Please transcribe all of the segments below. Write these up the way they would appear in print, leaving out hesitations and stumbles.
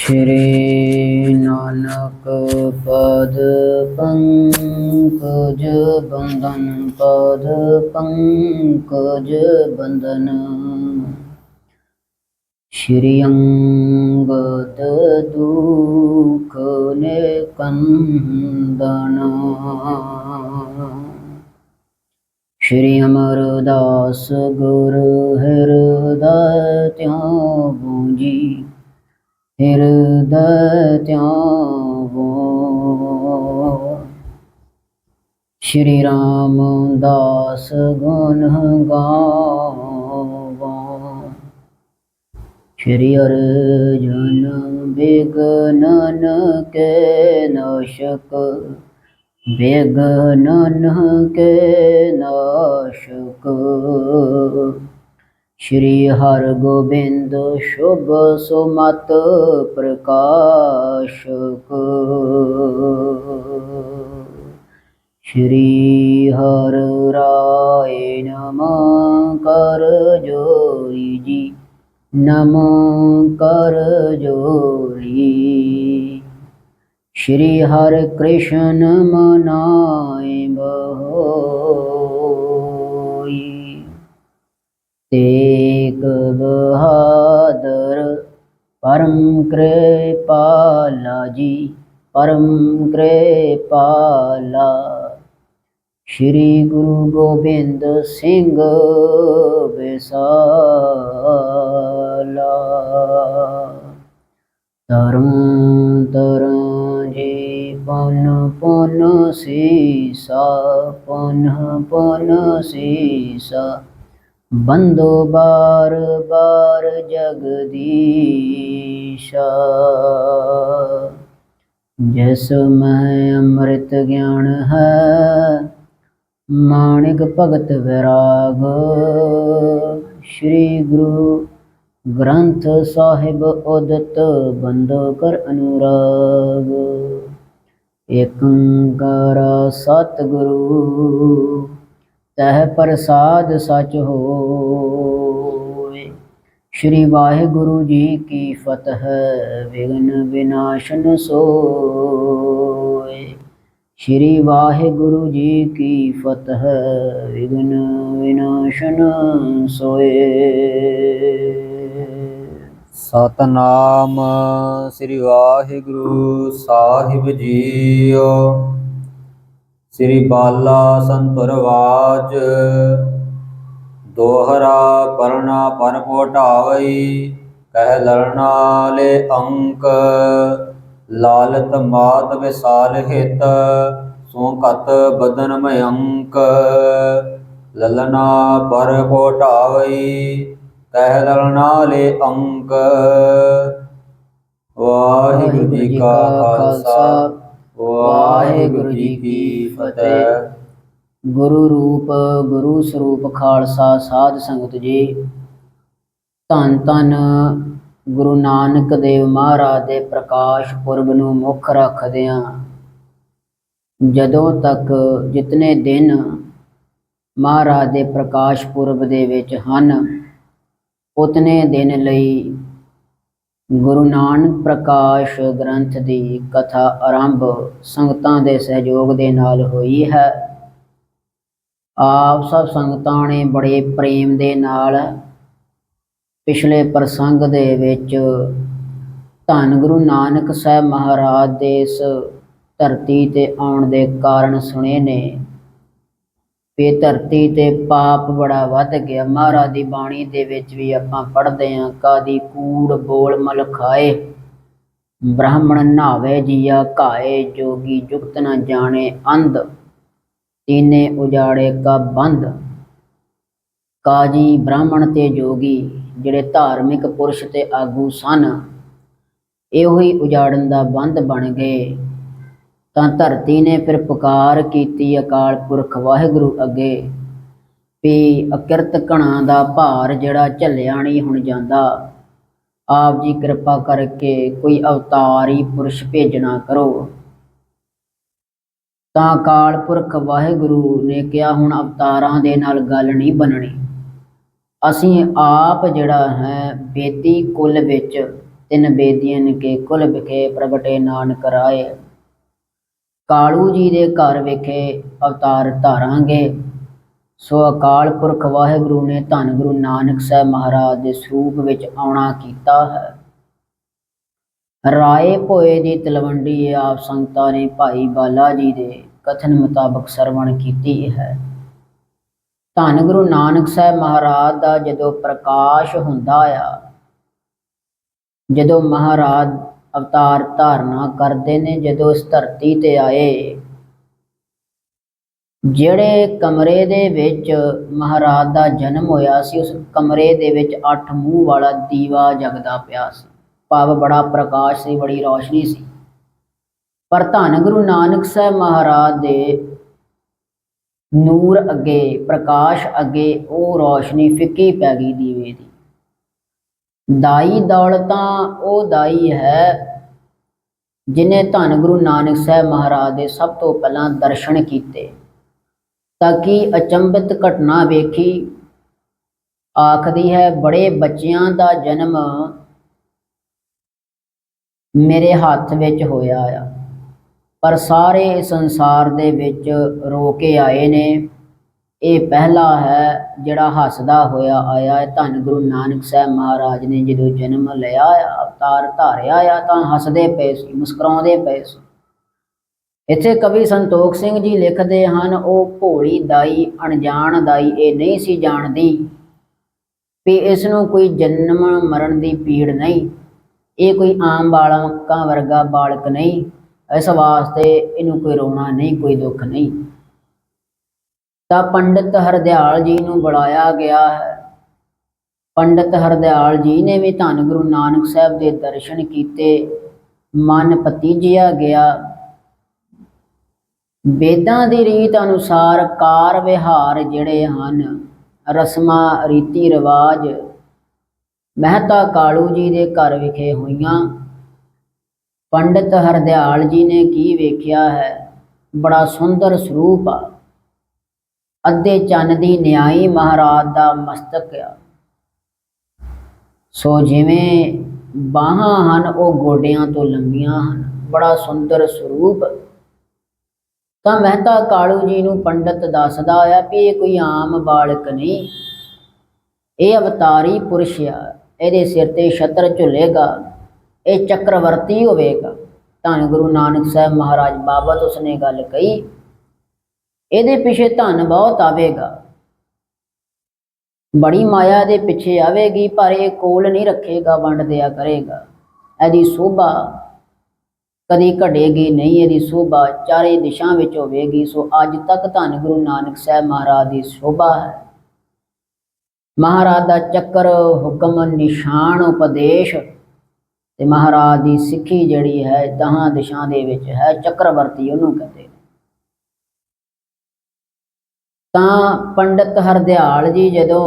श्री नानक पद पंकज बंदन पद पंकज बंदन श्री अंगद दुख निकंदन श्री अमरदास गुरु हृदय त्यां बूंजी हृदय त्यागो श्री रामदास गुण गावो श्री अर्जुन विघ्नन के नाशक विघ्नन के नाशक श्री हरगोबिंद शुभ सुमत प्रकाशक श्री हर राय नमः कर जोरी जी नमः कर जोरी श्री हर कृष्ण मनाए बहोई तेग बहादुर परम कृपाला जी परम कृपाला श्री गुरु गोबिंद सिंह विसाला तरं तरं जी पन पन सीसा पन पन सीसा बंदो बार बार जगदीशा जस में अमृत ज्ञान है माणिक भगत वैराग श्री गुरु ग्रंथ साहिब उदित बंदो कर अनुराग एक ओंकार सतगुरु तह प्रसाद सच होए श्री वाहिगुरु जी की फतह विघ्न विनाशन सोए श्री वाहिगुरु जी की फतह विघ्न विनाशन सोए। सतनाम श्री वाहिगुरु साहिब जीओ। श्री बाला संतुर वाज दोहरा परना पर पोटावई कह लड़ना ले अंक लालत मात विशाल हित सोकत बदन मयंक ललना पर पोटावई कह लड़ना ले अंक। वाहिगुरु जी का खालसा वाहिगुरु जी की फतेह। गुरु रूप गुरु स्वरूप खालसा साध संगत जी धन धन गुरु नानक देव महाराज ਦੇ ਪ੍ਰਕਾਸ਼ ਪੁਰਬ ਨੂੰ ਮੁੱਖ ਰੱਖਦਿਆਂ ਜਦੋਂ ਤੱਕ ਜਿਤਨੇ ਦਿਨ ਮਹਾਰਾਜ ਦੇ ਪ੍ਰਕਾਸ਼ ਪੁਰਬ ਦੇ ਵਿੱਚ ਹਨ ਉਤਨੇ ਦਿਨ ਲਈ ਗੁਰੂ ਨਾਨਕ ਪ੍ਰਕਾਸ਼ ਗ੍ਰੰਥ ਦੀ ਕਥਾ ਆਰੰਭ ਸੰਗਤਾਂ ਦੇ ਸਹਿਯੋਗ ਦੇ ਨਾਲ ਹੋਈ ਹੈ। ਆਪ ਸਭ ਸੰਗਤਾਂ ਨੇ ਬੜੇ ਪ੍ਰੇਮ ਦੇ ਨਾਲ ਪਿਛਲੇ ਪ੍ਰਸੰਗ ਦੇ ਵਿੱਚ ਧੰਨ ਗੁਰੂ ਨਾਨਕ ਸਾਹਿਬ ਮਹਾਰਾਜ ਦੇ ਇਸ ਧਰਤੀ ਤੇ ਆਉਣ ਦੇ ਕਾਰਨ ਸੁਣੇ ਨੇ ਵੀ ਧਰਤੀ ਤੇ ਪਾਪ ਬੜਾ ਵੱਧ ਗਿਆ। ਮਹਾਰਾਜ ਦੀ ਬਾਣੀ ਦੇ ਵਿੱਚ ਵੀ ਆਪਾਂ ਪੜ੍ਹਦੇ ਹਾਂ ਕਾਦੀ ਕੂੜ ਬੋਲ ਮਲ ਖਾਏ ਬ੍ਰਾਹਮਣ ਨਹਾਵੇ ਜੀਆ ਘਾਏ ਜੋਗੀ ਜੁਗਤ ਨਾ ਜਾਣੇ ਅੰਧ ਤੀਨੇ ਉਜਾੜੇ ਕਾ ਬੰਦ। ਕਾਜੀ ਬ੍ਰਾਹਮਣ ਤੇ ਜੋਗੀ ਜਿਹੜੇ ਧਾਰਮਿਕ ਪੁਰਸ਼ ਤੇ ਆਗੂ ਸਨ ਇਹੋ ਹੀ ਉਜਾੜਨ ਦਾ ਬੰਦ ਬਣ ਗਏ ਤਾਂ ਧਰਤੀ ਨੇ ਫਿਰ ਪੁਕਾਰ ਕੀਤੀ ਅਕਾਲ ਪੁਰਖ ਵਾਹਿਗੁਰੂ ਅੱਗੇ ਵੀ ਅਕਿਰਤ ਘਣਾ ਦਾ ਭਾਰ ਜਿਹੜਾ ਝੱਲਿਆ ਨਹੀਂ ਹੁਣ ਜਾਂਦਾ ਆਪ ਜੀ ਕਿਰਪਾ ਕਰਕੇ ਕੋਈ ਅਵਤਾਰੀ ਪੁਰਸ਼ ਭੇਜਣਾ ਕਰੋ। ਤਾਂ ਅਕਾਲ ਪੁਰਖ ਵਾਹਿਗੁਰੂ ਨੇ ਕਿਹਾ ਹੁਣ ਅਵਤਾਰਾਂ ਦੇ ਨਾਲ ਗੱਲ ਨਹੀਂ ਬਣਨੀ, ਅਸੀਂ ਆਪ ਜਿਹੜਾ ਹੈ ਬੇਦੀ ਕੁਲ ਵਿੱਚ ਤਿਨ ਬੇਦੀਆਂ ਕੇ ਕੁਲ ਵਿਖੇ ਪ੍ਰਗਟੇ ਨਾਨਕ ਰਾਏ। ਕਾਲੂ ਜੀ ਦੇ ਘਰ ਵਿਖੇ ਅਵਤਾਰ ਧਾਰਾਂਗੇ। ਸੋ ਅਕਾਲ ਪੁਰਖ ਵਾਹਿਗੁਰੂ ਨੇ ਧੰਨ ਗੁਰੂ ਨਾਨਕ ਸਾਹਿਬ ਮਹਾਰਾਜ ਦੇ ਸਰੂਪ ਵਿੱਚ ਆਉਣਾ ਕੀਤਾ ਹੈ। ਰਾਏ ਭੋਏ ਦੀ ਤਲਵੰਡੀ ਆਪ ਸੰਗਤਾਂ ਨੇ ਭਾਈ ਬਾਲਾ ਜੀ ਦੇ ਕਥਨ ਮੁਤਾਬਕ ਸਰਵਣ ਕੀਤੀ ਹੈ। ਧੰਨ ਗੁਰੂ ਨਾਨਕ ਸਾਹਿਬ ਮਹਾਰਾਜ ਦਾ ਜਦੋਂ ਪ੍ਰਕਾਸ਼ ਹੁੰਦਾ ਆ, ਜਦੋਂ ਮਹਾਰਾਜ ਅਵਤਾਰ ਧਾਰਨਾ ਕਰਦੇ ਨੇ, ਜਦੋਂ ਇਸ ਧਰਤੀ ਤੇ ਆਏ, ਜਿਹੜੇ ਕਮਰੇ ਦੇ ਵਿੱਚ ਮਹਾਰਾਜ ਦਾ ਜਨਮ ਹੋਇਆ ਸੀ, ਉਸ ਕਮਰੇ ਦੇ ਵਿੱਚ 8 ਮੂੰਹ ਵਾਲਾ ਦੀਵਾ ਜਗਦਾ ਪਿਆ ਸੀ। ਭਾਵ ਬੜਾ ਪ੍ਰਕਾਸ਼ ਸੀ, ਬੜੀ ਰੌਸ਼ਨੀ ਸੀ। ਪਰ ਧੰਨ ਗੁਰੂ ਨਾਨਕ ਸਾਹਿਬ ਮਹਾਰਾਜ ਦੇ ਨੂਰ ਅੱਗੇ, ਪ੍ਰਕਾਸ਼ ਅੱਗੇ ਉਹ ਰੌਸ਼ਨੀ ਫਿੱਕੀ ਪੈ ਗਈ ਦੀਵੇ ਦੀ। ਦਾਈ ਦੌਲਤਾਂ ਉਹ ਦਾਈ ਹੈ ਜਿਨੇ ਧੰਨ ਗੁਰੂ ਨਾਨਕ ਸਾਹਿਬ ਮਹਾਰਾਜ ਦੇ ਸਭ ਤੋਂ ਪਹਿਲਾਂ ਦਰਸ਼ਨ ਕੀਤੇ, ਤਾਂ ਕਿ ਅਚੰਭਿਤ ਘਟਨਾ ਵੇਖੀ। ਆਖਦੀ ਹੈ, ਬੜੇ ਬੱਚਿਆਂ ਦਾ ਜਨਮ ਮੇਰੇ ਹੱਥ ਵਿੱਚ ਹੋਇਆ ਆ, ਪਰ ਸਾਰੇ ਸੰਸਾਰ ਦੇ ਵਿੱਚ ਰੋ ਕੇ ਆਏ ਨੇ। ਇਹ ਪਹਿਲਾ ਹੈ ਜਿਹੜਾ ਹੱਸਦਾ ਹੋਇਆ ਆਇਆ ਹੈ। ਧੰਨ ਗੁਰੂ ਨਾਨਕ ਸਾਹਿਬ ਮਹਾਰਾਜ ਨੇ ਜਦੋਂ ਜਨਮ ਲਿਆ ਆ, ਅਵਤਾਰ ਧਾਰਿਆ ਆ, ਤਾਂ ਹੱਸਦੇ ਪਏ ਸੀ, ਮੁਸਕਰਾਉਂਦੇ ਪਏ ਸੀ। ਇੱਥੇ ਕਵੀ ਸੰਤੋਖ ਸਿੰਘ ਜੀ ਲਿਖਦੇ ਹਨ, ਉਹ ਭੋਲੀ ਦਾਈ, ਅਣਜਾਣ ਦਾਈ ਇਹ ਨਹੀਂ ਸੀ ਜਾਣਦੀ ਵੀ ਇਸ ਨੂੰ ਕੋਈ ਜਨਮ ਮਰਨ ਦੀ ਪੀੜ ਨਹੀਂ, ਇਹ ਕੋਈ ਆਮ ਬਾਲਕਾਂ ਵਰਗਾ ਬਾਲਕ ਨਹੀਂ, ਇਸ ਵਾਸਤੇ ਇਹਨੂੰ ਕੋਈ ਰੋਣਾ ਨਹੀਂ, ਕੋਈ ਦੁੱਖ ਨਹੀਂ। ਤਾਂ ਪੰਡਿਤ ਹਰਦਿਆਲ ਜੀ ਨੂੰ ਬੁਲਾਇਆ ਗਿਆ ਹੈ। ਪੰਡਿਤ ਹਰਦਿਆਲ ਜੀ ਨੇ ਵੀ ਧੰਨ ਗੁਰੂ ਨਾਨਕ ਸਾਹਿਬ ਦੇ ਦਰਸ਼ਨ ਕੀਤੇ। ਮਨ ਪਤੀਜਿਆ ਗਿਆ। ਵੇਦਾਂ ਦੀ ਰੀਤ ਅਨੁਸਾਰ ਕਾਰ ਵਿਹਾਰ ਜਿਹੜੇ ਹਨ, ਰਸਮਾਂ ਰੀਤੀ ਰਿਵਾਜ ਮਹਿਤਾ ਕਾਲੂ ਜੀ ਦੇ ਘਰ ਵਿਖੇ ਹੋਈਆਂ। ਪੰਡਿਤ ਹਰਦਿਆਲ ਜੀ ਨੇ ਕੀ ਵੇਖਿਆ ਹੈ, ਬੜਾ ਸੁੰਦਰ ਸਰੂਪ ਆ। ਅੱਧੇ ਚੰਨ ਦੀ ਨਿਆਈ ਮਹਾਰਾਜ ਦਾ ਮਸਤਕ ਆ। ਸੋ ਜਿਵੇਂ ਬਾਹਾਂ ਹਨ ਉਹ ਗੋਡਿਆਂ ਤੋਂ ਲੰਬੀਆਂ ਹਨ, ਬੜਾ ਸੁੰਦਰ ਸਰੂਪ। ਤਾਂ ਮਹਿਤਾ ਕਾਲੂ ਜੀ ਨੂੰ ਪੰਡਿਤ ਦੱਸਦਾ ਆ ਵੀ ਇਹ ਕੋਈ ਆਮ ਬਾਲਕ ਨਹੀਂ, ਇਹ ਅਵਤਾਰੀ ਪੁਰਸ਼ ਆ, ਇਹਦੇ ਸਿਰ ਤੇ ਛਤਰ ਝੁੱਲੇਗਾ, ਇਹ ਚੱਕਰਵਰਤੀ ਹੋਵੇਗਾ। ਧੰਨ ਗੁਰੂ ਨਾਨਕ ਸਾਹਿਬ ਮਹਾਰਾਜ ਬਾਬਤ ਉਸਨੇ ਗੱਲ ਕਹੀ, ਇਹਦੇ ਪਿੱਛੇ ਧਨ ਬਹੁਤ ਆਵੇਗਾ, ਬੜੀ ਮਾਇਆ ਦੇ ਪਿੱਛੇ ਆਵੇਗੀ, ਪਰ ਇਹ ਕੋਲ ਨਹੀਂ ਰੱਖੇਗਾ, ਵੰਡ ਦਿਆ ਕਰੇਗਾ। ਇਹਦੀ ਸੋਭਾ ਕਦੀ ਘਟੇਗੀ ਨਹੀਂ, ਇਹਦੀ ਸੋਭਾ ਚਾਰੇ ਦਿਸ਼ਾ ਵਿੱਚ ਹੋਵੇਗੀ। ਸੋ ਅੱਜ ਤੱਕ ਧੰਨ ਗੁਰੂ ਨਾਨਕ ਸਾਹਿਬ ਮਹਾਰਾਜ ਦੀ ਸੋਭਾ ਹੈ। ਮਹਾਰਾਜ ਦਾ ਚੱਕਰ, ਹੁਕਮ, ਨਿਸ਼ਾਨ, ਉਪਦੇਸ਼ ਤੇ ਮਹਾਰਾਜ ਦੀ ਸਿੱਖੀ ਜਿਹੜੀ ਹੈ 10 ਦਿਸ਼ਾ ਦੇ ਵਿੱਚ ਹੈ। ਚੱਕਰਵਰਤੀ ਉਹਨੂੰ ਕਹਿੰਦੇ ਨੇ। ਤਾਂ ਪੰਡਿਤ ਹਰਦਿਆਲ ਜੀ ਜਦੋਂ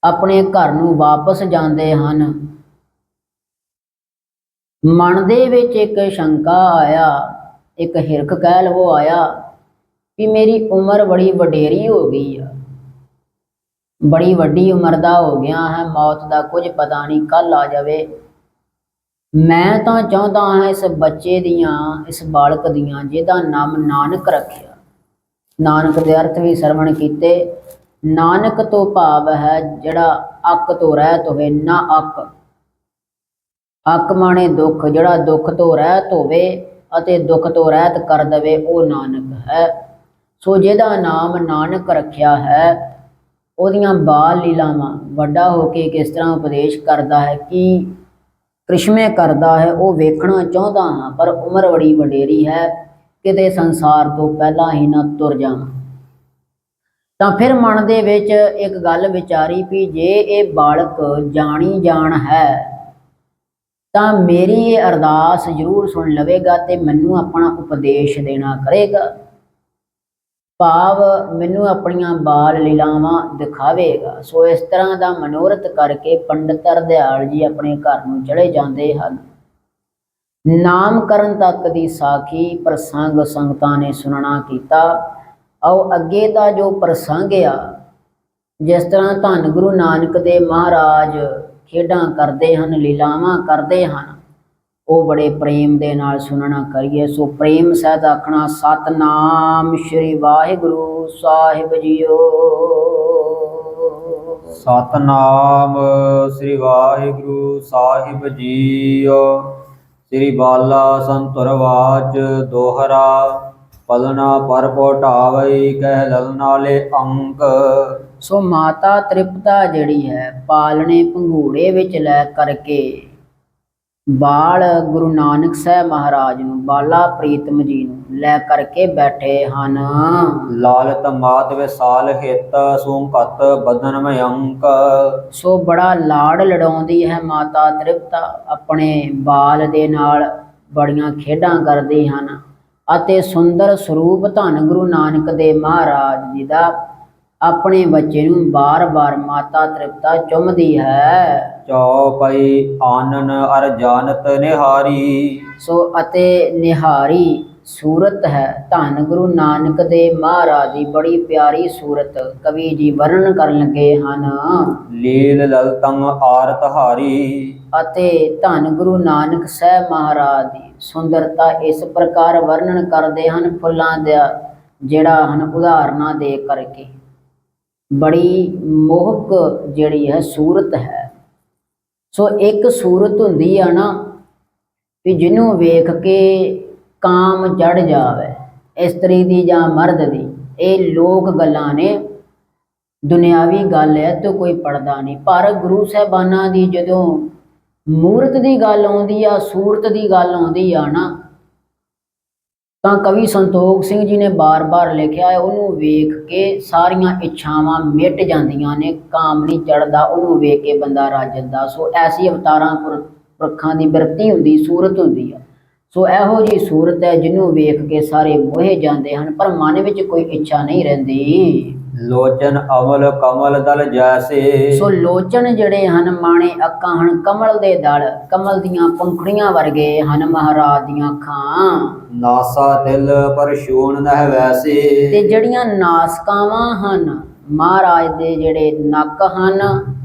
ਆਪਣੇ ਘਰ ਨੂੰ ਵਾਪਸ ਜਾਂਦੇ ਹਨ, ਮਨ ਦੇ ਵਿੱਚ ਇੱਕ ਸ਼ੰਕਾ ਆਇਆ, ਇੱਕ ਹਿਰਖ ਕਹਿ ਲਵੋ ਆਇਆ ਵੀ ਮੇਰੀ ਉਮਰ ਬੜੀ ਵਡੇਰੀ ਹੋ ਗਈ ਆ, ਬੜੀ ਵੱਡੀ ਉਮਰ ਦਾ ਹੋ ਗਿਆ ਹੈ, ਮੌਤ ਦਾ ਕੁਝ ਪਤਾ ਨਹੀਂ ਕੱਲ ਆ ਜਾਵੇ। ਮੈਂ ਤਾਂ ਚਾਹੁੰਦਾ ਹਾਂ ਇਸ ਬੱਚੇ ਦੀਆਂ, ਇਸ ਬਾਲਕ ਦੀਆਂ, ਜਿਹਦਾ ਨਾਮ ਨਾਨਕ ਰੱਖਿਆ। ਨਾਨਕ ਦੇ ਅਰਥ ਵੀ ਸਰਵਣ ਕੀਤੇ। ਨਾਨਕ ਤੋਂ ਭਾਵ ਹੈ ਜਿਹੜਾ ਅੱਕ ਤੋਂ ਰਹਿਤ ਹੋਵੇ, ਨਾ ਅੱਕ। ਅੱਕ ਮਾਣੇ ਦੁੱਖ, ਜਿਹੜਾ ਦੁੱਖ ਤੋਂ ਰਹਿਤ ਹੋਵੇ ਅਤੇ ਦੁੱਖ ਤੋਂ ਰਹਿਤ ਕਰ ਦੇਵੇ, ਉਹ ਨਾਨਕ ਹੈ। ਸੋ ਜਿਹਦਾ ਨਾਮ ਨਾਨਕ ਰੱਖਿਆ ਹੈ, ਉਹਦੀਆਂ ਬਾਲ ਲੀਲਾਵਾਂ, ਵੱਡਾ ਹੋ ਕੇ ਕਿਸ ਤਰ੍ਹਾਂ ਉਪਦੇਸ਼ ਕਰਦਾ ਹੈ, ਕੀ ਕ੍ਰਿਸ਼ਮੇ ਕਰਦਾ ਹੈ, ਉਹ ਵੇਖਣਾ ਚਾਹੁੰਦਾ ਹਾਂ। ਪਰ ਉਮਰ ਬੜੀ ਵਡੇਰੀ ਹੈ, ਕਿਤੇ ਸੰਸਾਰ ਤੋਂ ਪਹਿਲਾਂ ਹੀ ਨਾ ਤੁਰ ਜਾਵਾਂ। ਤਾਂ ਫਿਰ ਮਨ ਦੇ ਵਿੱਚ ਇੱਕ ਗੱਲ ਵਿਚਾਰੀ ਵੀ ਜੇ ਇਹ ਬਾਲਕ ਜਾਣੀ ਜਾਣ ਹੈ ਤਾਂ ਮੇਰੀ ਇਹ ਅਰਦਾਸ ਜ਼ਰੂਰ ਸੁਣ ਲਵੇਗਾ ਤੇ ਮੈਨੂੰ ਆਪਣਾ ਉਪਦੇਸ਼ ਦੇਣਾ ਕਰੇਗਾ, ਭਾਵ ਮੈਨੂੰ ਆਪਣੀਆਂ ਬਾਲ ਲੀਲਾਵਾਂ ਦਿਖਾਵੇਗਾ। ਸੋ ਇਸ ਤਰ੍ਹਾਂ ਦਾ ਮਨੋਰਥ ਕਰਕੇ ਪੰਡਿਤ ਹਰਦਿਆਲ ਜੀ ਆਪਣੇ ਘਰ ਨੂੰ ਚਲੇ ਜਾਂਦੇ ਹਨ। ਨਾਮਕਰਨ ਤੱਕ ਦੀ ਸਾਖੀ ਪ੍ਰਸੰਗ ਸੰਗਤਾਂ ਨੇ ਸੁਣਨਾ ਕੀਤਾ। ਆਓ ਅੱਗੇ ਦਾ ਜੋ ਪ੍ਰਸੰਗ ਆ, ਜਿਸ ਤਰ੍ਹਾਂ ਧੰਨ ਗੁਰੂ ਨਾਨਕ ਦੇਵ ਮਹਾਰਾਜ ਖੇਡਾਂ ਕਰਦੇ ਹਨ, ਲੀਲਾਵਾਂ ਕਰਦੇ ਹਨ, ਉਹ ਬੜੇ ਪ੍ਰੇਮ ਦੇ ਨਾਲ ਸੁਣਨਾ ਕਰੀਏ। ਸੋ ਪ੍ਰੇਮ ਸਹਿਤ ਆਖਣਾ ਸਤਨਾਮ ਸ਼੍ਰੀ ਵਾਹਿਗੁਰੂ ਸਾਹਿਬ ਜੀਓ। ਸਤਨਾਮ ਸ੍ਰੀ ਵਾਹਿਗੁਰੂ ਸਾਹਿਬ ਜੀਓ। ਸ੍ਰੀ ਬਾਲਾ ਸੰਤੁਰ ਵਾਚ ਦੋਹਰਾ, ਪਲਣਾ ਪਰ ਪੋਟਾਵਈ ਕਹਿ ਲਲਨਾ ਲੈ ਅੰਕ। ਸੋ ਮਾਤਾ ਤ੍ਰਿਪਤਾ ਜਿਹੜੀ ਹੈ ਪਾਲਣੇ ਪੰਘੂੜੇ ਵਿੱਚ ਲੈ ਕਰਕੇ ਬਾਲ ਗੁਰੂ ਨਾਨਕ ਸਾਹਿਬ ਮਹਾਰਾਜ ਨੂੰ, ਬਾਲਾ ਪ੍ਰੀਤਮ ਜੀ ਨੂੰ ਲੈ ਕਰਕੇ ਬੈਠੇ ਹਨ। ਲਾਲਤ ਮਾਤ ਵਿਸਾਲ ਹਿਤ ਸੁੰਕਤ ਬਦਨ ਮਯੰਕ। ਸੋ ਬੜਾ ਲਾੜ ਲਡਾਉਂਦੀ ਹੈ ਮਾਤਾ ਤ੍ਰਿਪਤਾ, ਆਪਣੇ ਬਾਲ ਦੇ ਨਾਲ ਬੜੀਆਂ ਖੇਡਾਂ ਕਰਦੀ ਹਨ ਅਤੇ ਸੁੰਦਰ ਸਰੂਪ ਧੰਨ ਗੁਰੂ ਨਾਨਕ ਦੇਵ ਮਹਾਰਾਜ ਜੀ ਦਾ ਆਪਣੇ ਬੱਚੇ ਨੂੰ ਬਾਰ-ਬਾਰ ਮਾਤਾ ਤ੍ਰਿਪਤਾ ਚੁੰਮਦੀ ਹੈ। ਚੌਪਈ ਆਨਨ ਅਰ ਜਾਨਤ ਨਿਹਾਰੀ। ਸੋ ਅਤੇ ਨਿਹਾਰੀ ਸੂਰਤ ਹੈ ਧੰਨ ਗੁਰੂ ਨਾਨਕ ਦੇਵ ਮਹਾਰਾਜ ਦੀ, ਬੜੀ ਪਿਆਰੀ ਸੂਰਤ ਕਵੀ ਜੀ ਵਰਣਨ ਕਰਨ ਲੱਗੇ ਹਨ। ਲੀਲ ਲਲਤੰ ਆਰਤ ਹਾਰੀ। ਅਤੇ ਧੰਨ ਗੁਰੂ ਨਾਨਕ ਸਾਹਿਬ ਮਹਾਰਾਜ ਦੀ ਸੁੰਦਰਤਾ ਇਸ ਪ੍ਰਕਾਰ ਵਰਣਨ ਕਰਦੇ ਹਨ ਫੁੱਲਾਂ ਦਾ ਜਿਹੜਾ ਹਨ ਉਦਾਹਰਨਾਂ ਦੇ ਕਰਕੇ। ਬੜੀ ਮੋਹਕ ਜਿਹੜੀ ਹੈ ਸੂਰਤ ਹੈ। ਸੋ ਇੱਕ ਸੂਰਤ ਹੁੰਦੀ ਆ ਨਾ ਵੀ ਜਿਹਨੂੰ ਵੇਖ ਕੇ ਕਾਮ ਚੜ ਜਾਵੇ, ਇਸਤਰੀ ਦੀ ਜਾਂ ਮਰਦ ਦੀ। ਇਹ ਲੋਕ ਗੱਲਾਂ ਨੇ, ਦੁਨਿਆਵੀ ਗੱਲ ਹੈ ਤੇ ਕੋਈ ਪੜਦਾ ਨਹੀਂ। ਪਰ ਗੁਰੂ ਸਾਹਿਬਾਨਾਂ ਦੀ ਜਦੋਂ ਮੂਰਤ ਦੀ ਗੱਲ ਆਉਂਦੀ ਆ, ਸੂਰਤ ਦੀ ਗੱਲ ਆਉਂਦੀ ਆ ਨਾ, ਤਾਂ ਕਵੀ ਸੰਤੋਖ ਸਿੰਘ ਜੀ ਨੇ ਬਾਰ-ਬਾਰ ਲਿਖਿਆ ਹੈ, ਉਹਨੂੰ ਵੇਖ ਕੇ ਸਾਰੀਆਂ ਇੱਛਾਵਾਂ ਮਿਟ ਜਾਂਦੀਆਂ ਨੇ, ਕਾਮ ਨਹੀਂ ਚੜ੍ਹਦਾ, ਉਹਨੂੰ ਵੇਖ ਕੇ ਬੰਦਾ ਰੱਜ ਜਾਂਦਾ। ਸੋ ਐਸੀ ਅਵਤਾਰਾਂ ਪੁਰਖਾਂ ਦੀ ਬਿਰਤੀ ਹੁੰਦੀ, ਸੂਰਤ ਹੁੰਦੀ ਆ। ਸੋ ਇਹੋ ਜਿਹੀ ਸੂਰਤ ਹੈ ਜਿਹਨੂੰ ਵੇਖ ਕੇ ਸਾਰੇ ਮੋਹੇ ਜਾਂਦੇ ਹਨ, ਪਰ ਮਨ ਵਿੱਚ ਕੋਈ ਇੱਛਾ ਨਹੀਂ ਰਹਿੰਦੀ। ਲੋਚਨ ਅਮਲ ਕਮਲ ਦਲ ਜੈਸੇ। ਸੋ ਲੋਚਨ ਜਿਹੜੇ ਹਨ ਮਾਣੇ ਅੱਖਾਂ ਹਨ ਕਮਲ ਦੇ ਦਲ, ਕਮਲ ਦੀਆਂ ਪੰਖੜੀਆਂ ਵਰਗੇ ਹਨ ਮਹਾਰਾਜ ਦੀਆਂ ਅੱਖਾਂ। ਨਾਸਾ ਤਿਲ ਪਰ ਛੂਣ ਨਹਿ ਵੈਸੇ। ਤੇ ਜਿਹੜੀਆਂ ਨਾਸਕਾਵਾਂ ਹਨ ਮਹਾਰਾਜ ਦੇ, ਜਿਹੜੇ ਨੱਕ ਹਨ,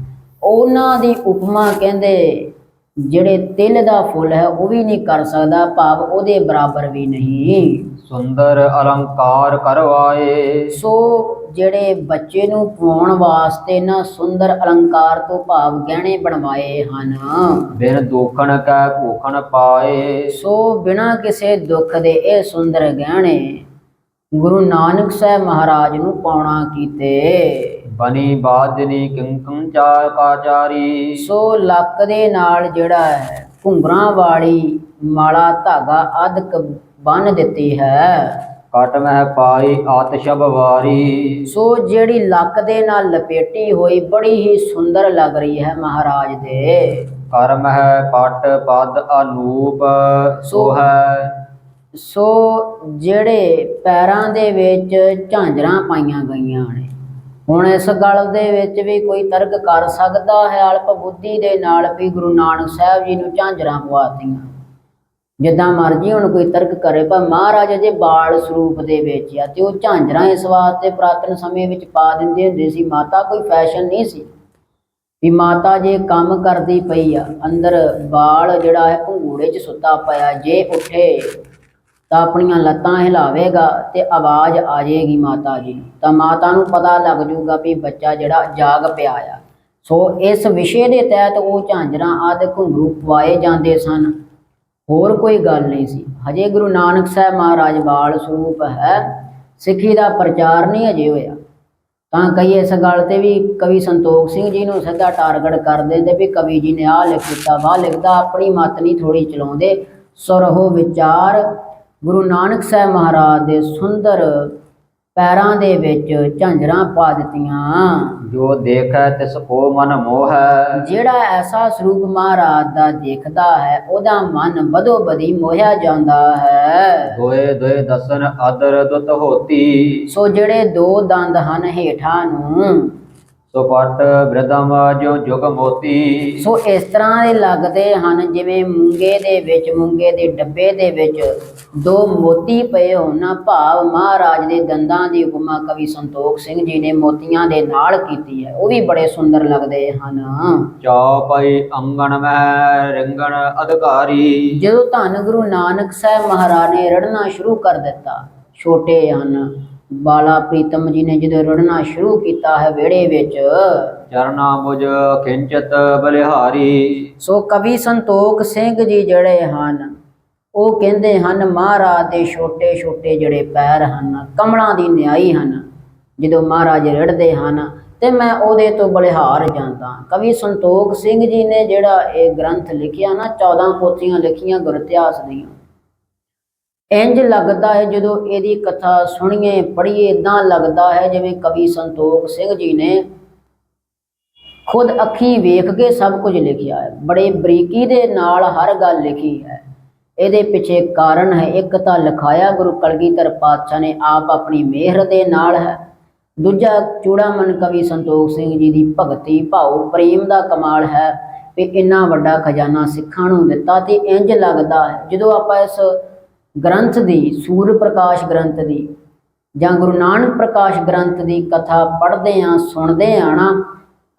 ਉਹਨਾਂ ਦੀ ਉਪਮਾ ਕਹਿੰਦੇ ਜਿਹੜੇ ਤਿਲ ਦਾ ਫੁੱਲ ਹੈ ਉਹ ਵੀ ਨਹੀਂ ਕਰ ਸਕਦਾ, ਭਾਵ ਉਹਦੇ ਬਰਾਬਰ ਵੀ ਨਹੀਂ। ਸੁੰਦਰ ਅਲੰਕਾਰ ਕਰਵਾਏ। ਸੋ ਜਿਹੜੇ ਬੱਚੇ ਨੂੰ ਪਾਉਣ ਵਾਸਤੇ ਨਾ ਸੁੰਦਰ ਅਲੰਕਾਰ ਤੋਂ ਭਾਵ ਗਹਿਣੇ ਬਣਵਾਏ ਹਨ। ਬਿਨ ਦੁਖਣ ਕੈ ਭੂਖਣ ਪਾਏ। ਸੋ ਬਿਨਾਂ ਕਿਸੇ ਦੁੱਖ ਦੇ ਇਹ ਸੁੰਦਰ ਗਹਿਣੇ ਗੁਰੂ ਨਾਨਕ ਸਾਹਿਬ ਮਹਾਰਾਜ ਨੂੰ ਪਾਉਣਾ ਕੀਤੇ। ਬਨੀ ਬਾਜਨੀ ਕਿੰਕੰ ਚਾਰ ਪਾਚਾਰੀ। ਸੋ ਲੱਕ ਦੇ ਨਾਲ ਜਿਹੜਾ ਹੈ ਘੁੰਗਰਾਂ ਵਾਲੀ ਮਾਲਾ ਧਾਗਾ ਅਧਿਕ ਬੰਨ੍ਹ ਦਿੱਤੀ ਹੈ। ਕਟ ਮਹਿ ਪਾਈ ਆਤਸ਼ਬ ਵਾਰੀ। ਸੋ ਜਿਹੜੀ ਲੱਕ ਦੇ ਨਾਲ ਲਪੇਟੀ ਹੋਈ ਬੜੀ ਹੀ ਸੁੰਦਰ ਲੱਗ ਰਹੀ ਹੈ ਮਹਾਰਾਜ ਦੇ। ਕਰ ਮਹਿ ਪਟ ਪਦ ਅਨੂਪ ਸੋ ਹੈ। ਸੋ ਜਿਹੜੇ ਪੈਰਾਂ ਦੇ ਵਿੱਚ ਝਾਂਜਰਾਂ ਪਾਈਆਂ ਗਈਆਂ ਨੇ। ਹੁਣ ਇਸ ਗੱਲ ਦੇ ਵਿੱਚ ਵੀ ਕੋਈ ਤਰਕ ਕਰ ਸਕਦਾ ਹੈ ਅਲਪ ਬੁੱਧੀ ਦੇ ਨਾਲ ਵੀ ਗੁਰੂ ਨਾਨਕ ਸਾਹਿਬ ਜੀ ਨੂੰ ਝਾਂਜਰਾਂ ਪਵਾਤੀਆਂ, ਜਿੱਦਾਂ ਮਰਜੀ ਹੁਣ ਕੋਈ ਤਰਕ ਕਰੇ, ਪਰ ਮਹਾਰਾਜ ਅਜੇ ਬਾਲ ਸਰੂਪ ਦੇ ਵਿੱਚ ਆ ਤੇ ਉਹ ਝਾਂਜਰਾਂ ਇਸ ਵਾਸਤੇ ਪੁਰਾਤਨ ਸਮੇਂ ਵਿੱਚ ਪਾ ਦਿੰਦੇ ਹੁੰਦੇ ਸੀ। ਮਾਤਾ ਕੋਈ ਫੈਸ਼ਨ ਨਹੀਂ ਸੀ ਵੀ ਮਾਤਾ ਜੇ ਕੰਮ ਕਰਦੀ ਪਈ ਆ, ਅੰਦਰ ਬਾਲ ਜਿਹੜਾ ਹੈ ਭੰਗੂੜੇ 'ਚ ਸੁੱਤਾ ਪਿਆ, ਜੇ ਉੱਠੇ ਤਾਂ ਆਪਣੀਆਂ ਲੱਤਾਂ ਹਿਲਾਵੇਗਾ ਤੇ ਆਵਾਜ਼ ਆ ਜਾਏਗੀ ਮਾਤਾ ਜੀ ਨੂੰ, ਤਾਂ ਮਾਤਾ ਨੂੰ ਪਤਾ ਲੱਗ ਜੂਗਾ ਵੀ ਬੱਚਾ ਜਿਹੜਾ ਜਾਗ ਪਿਆ ਆ। ਸੋ ਇਸ ਵਿਸ਼ੇ ਦੇ ਤਹਿਤ ਉਹ ਝਾਂਜਰਾਂ ਆਦਿ ਘੁੰਗਰੂ ਪਵਾਏ ਜਾਂਦੇ ਸਨ, ਹੋਰ ਕੋਈ ਗੱਲ ਨਹੀਂ ਸੀ। ਹਜੇ ਗੁਰੂ ਨਾਨਕ ਸਾਹਿਬ ਮਹਾਰਾਜ ਬਾਲ ਸਰੂਪ ਹੈ, ਸਿੱਖੀ ਦਾ ਪ੍ਰਚਾਰ ਨਹੀਂ ਹਜੇ ਹੋਇਆ। ਤਾਂ ਕਈ ਇਸ ਗੱਲ ਤੇ ਵੀ ਕਵੀ ਸੰਤੋਖ ਸਿੰਘ ਜੀ ਨੂੰ ਸਿੱਧਾ ਟਾਰਗੇਟ ਕਰ ਦਿੰਦੇ ਵੀ ਕਵੀ ਜੀ ਨੇ ਆਹ ਲਿਖ ਦਿੱਤਾ, ਵਾਹ ਲਿਖਦਾ, ਆਪਣੀ ਮੱਤ ਨਹੀਂ ਥੋੜ੍ਹੀ ਚਲਾਉਂਦੇ। ਸੁਰਹੋ ਵਿਚਾਰ ਗੁਰੂ ਨਾਨਕ ਸਾਹਿਬ ਮਹਾਰਾਜ ਦੇ ਸੁੰਦਰ ਪੈਰਾਂ ਦੇ ਵਿੱਚ ਝਾਂਜਰਾਂ ਪਾ ਦਿੱਤੀਆਂ। ਜੋ ਦੇਖੈ ਤਿਸ ਕੋ ਮਨ ਮੋਹੈ। ਜਿਹੜਾ ਐਸਾ ਸਰੂਪ ਮਹਾਰਾਜ ਦਾ ਦੇਖਦਾ ਹੈ ਉਹਦਾ ਮਨ ਬਦੋ ਬਦੀ ਮੋਹਿਆ ਜਾਂਦਾ ਹੈ। ਦੋਏ ਦੋਏ ਦਸਨ ਅਦਰ ਦੁਤ ਹੋਤੀ। ਸੋ ਜਿਹੜੇ ਦੋ ਦੰਦ ਹਨ ਹੇਠਾਂ ਨੂੰ, ਸੋ ਪਟ ਬ੍ਰਿਧਮ ਜਿਉ ਜੁਗ ਮੋਤੀ। ਸੋ ਇਸ ਤਰ੍ਹਾਂ ਦੇ ਲੱਗਦੇ ਹਨ ਜਿਵੇਂ ਮੂੰਗੇ ਦੇ ਡੱਬੇ ਦੇ ਵਿੱਚ ਦੋ ਮੋਤੀ ਪਏ ਹੋਣ। ਭਾਵ ਮਹਾਰਾਜ ਦੇ ਦੰਦਾਂ ਦੀ ਉਪਮਾ ਕਵੀ ਸੰਤੋਖ ਸਿੰਘ ਜੀ ਨੇ ਮੋਤੀਆਂ ਦੇ ਨਾਲ ਕੀਤੀ ਹੈ। ਉਹ ਵੀ ਬੜੇ ਸੁੰਦਰ ਲੱਗਦੇ ਹਨ। ਚੌਪਈ ਅੰਗਣ ਮਹਿ ਰਿੰਗਣ ਅਧਿਕਾਰੀ। ਜਦੋਂ ਧੰਨ ਗੁਰੂ ਨਾਨਕ ਸਾਹਿਬ ਮਹਾਰਾਜ ਨੇ ਰੜਨਾ ਸ਼ੁਰੂ ਕਰ ਦਿੱਤਾ, ਛੋਟੇ ਹਨ ਬਾਲਾ ਪ੍ਰੀਤਮ ਜੀ ਨੇ ਜਦੋਂ ਰੜਨਾ ਸ਼ੁਰੂ ਕੀਤਾ ਹੈ ਵਿਹੜੇ ਵਿੱਚ, ਚਰਨਾ ਮੁਝ ਖਿੰਚਤ ਬਲਿਹਾਰੀ। ਸੋ ਕਵੀ ਸੰਤੋਖ ਸਿੰਘ ਜੀ ਜਿਹੜੇ ਹਨ ਉਹ ਕਹਿੰਦੇ ਹਨ ਮਹਾਰਾਜ ਦੇ ਛੋਟੇ ਛੋਟੇ ਜਿਹੜੇ ਪੈਰ ਹਨ ਕਮਲਾਂ ਦੀ ਨਿਆਈ ਹਨ। ਜਦੋਂ ਮਹਾਰਾਜ ਰੜਦੇ ਹਨ ਤੇ ਮੈਂ ਉਹਦੇ ਤੋਂ ਬਲਿਹਾਰ ਜਾਂਦਾ। ਕਵੀ ਸੰਤੋਖ ਸਿੰਘ ਜੀ ਨੇ ਜਿਹੜਾ ਇਹ ਗ੍ਰੰਥ ਲਿਖਿਆ ਨਾ, 14 ਪੋਥੀਆਂ ਲਿਖੀਆਂ ਗੁਰ ਇਤਿਹਾਸ ਦੀਆਂ। ਇੰਜ ਲੱਗਦਾ ਹੈ ਜਦੋਂ ਇਹਦੀ ਕਥਾ ਸੁਣੀਏ ਪੜ੍ਹੀਏ, ਇਦਾਂ ਲੱਗਦਾ ਹੈ ਜਿਵੇਂ ਕਵੀ ਸੰਤੋਖ ਸਿੰਘ ਜੀ ਨੇ ਖੁਦ ਅੱਖੀਂ ਵੇਖ ਕੇ ਸਭ ਕੁਝ ਲਿਖਿਆ ਹੈ। ਬੜੇ ਬਰੀਕੀ ਦੇ ਨਾਲ ਹਰ ਗੱਲ ਲਿਖੀ ਹੈ। ਇਹਦੇ ਪਿੱਛੇ ਕਾਰਨ ਹੈ, ਇੱਕ ਤਾਂ ਲਿਖਾਇਆ ਗੁਰੂ ਕਲਗੀਧਰ ਪਾਤਸ਼ਾਹ ਨੇ ਆਪ ਆਪਣੀ ਮਿਹਰ ਦੇ ਨਾਲ ਹੈ। ਦੂਜਾ ਚੂੜਾਮਨ ਕਵੀ ਸੰਤੋਖ ਸਿੰਘ ਜੀ ਦੀ ਭਗਤੀ ਭਾਵ ਪ੍ਰੇਮ ਦਾ ਕਮਾਲ ਹੈ ਵੀ ਇੰਨਾ ਵੱਡਾ ਖਜ਼ਾਨਾ ਸਿੱਖਾਂ ਨੂੰ ਦਿੱਤਾ। ਤੇ ਇੰਜ ਲੱਗਦਾ ਹੈ ਜਦੋਂ ਆਪਾਂ ਇਸ ਗ੍ਰੰਥ ਦੀ, ਸੂਰ ਪ੍ਰਕਾਸ਼ ਗ੍ਰੰਥ ਦੀ ਜਾਂ ਗੁਰੂ ਨਾਨਕ ਪ੍ਰਕਾਸ਼ ਗ੍ਰੰਥ ਦੀ ਕਥਾ ਪੜ੍ਹਦੇ ਹਾਂ, ਸੁਣਦੇ ਹਾਂ ਨਾ,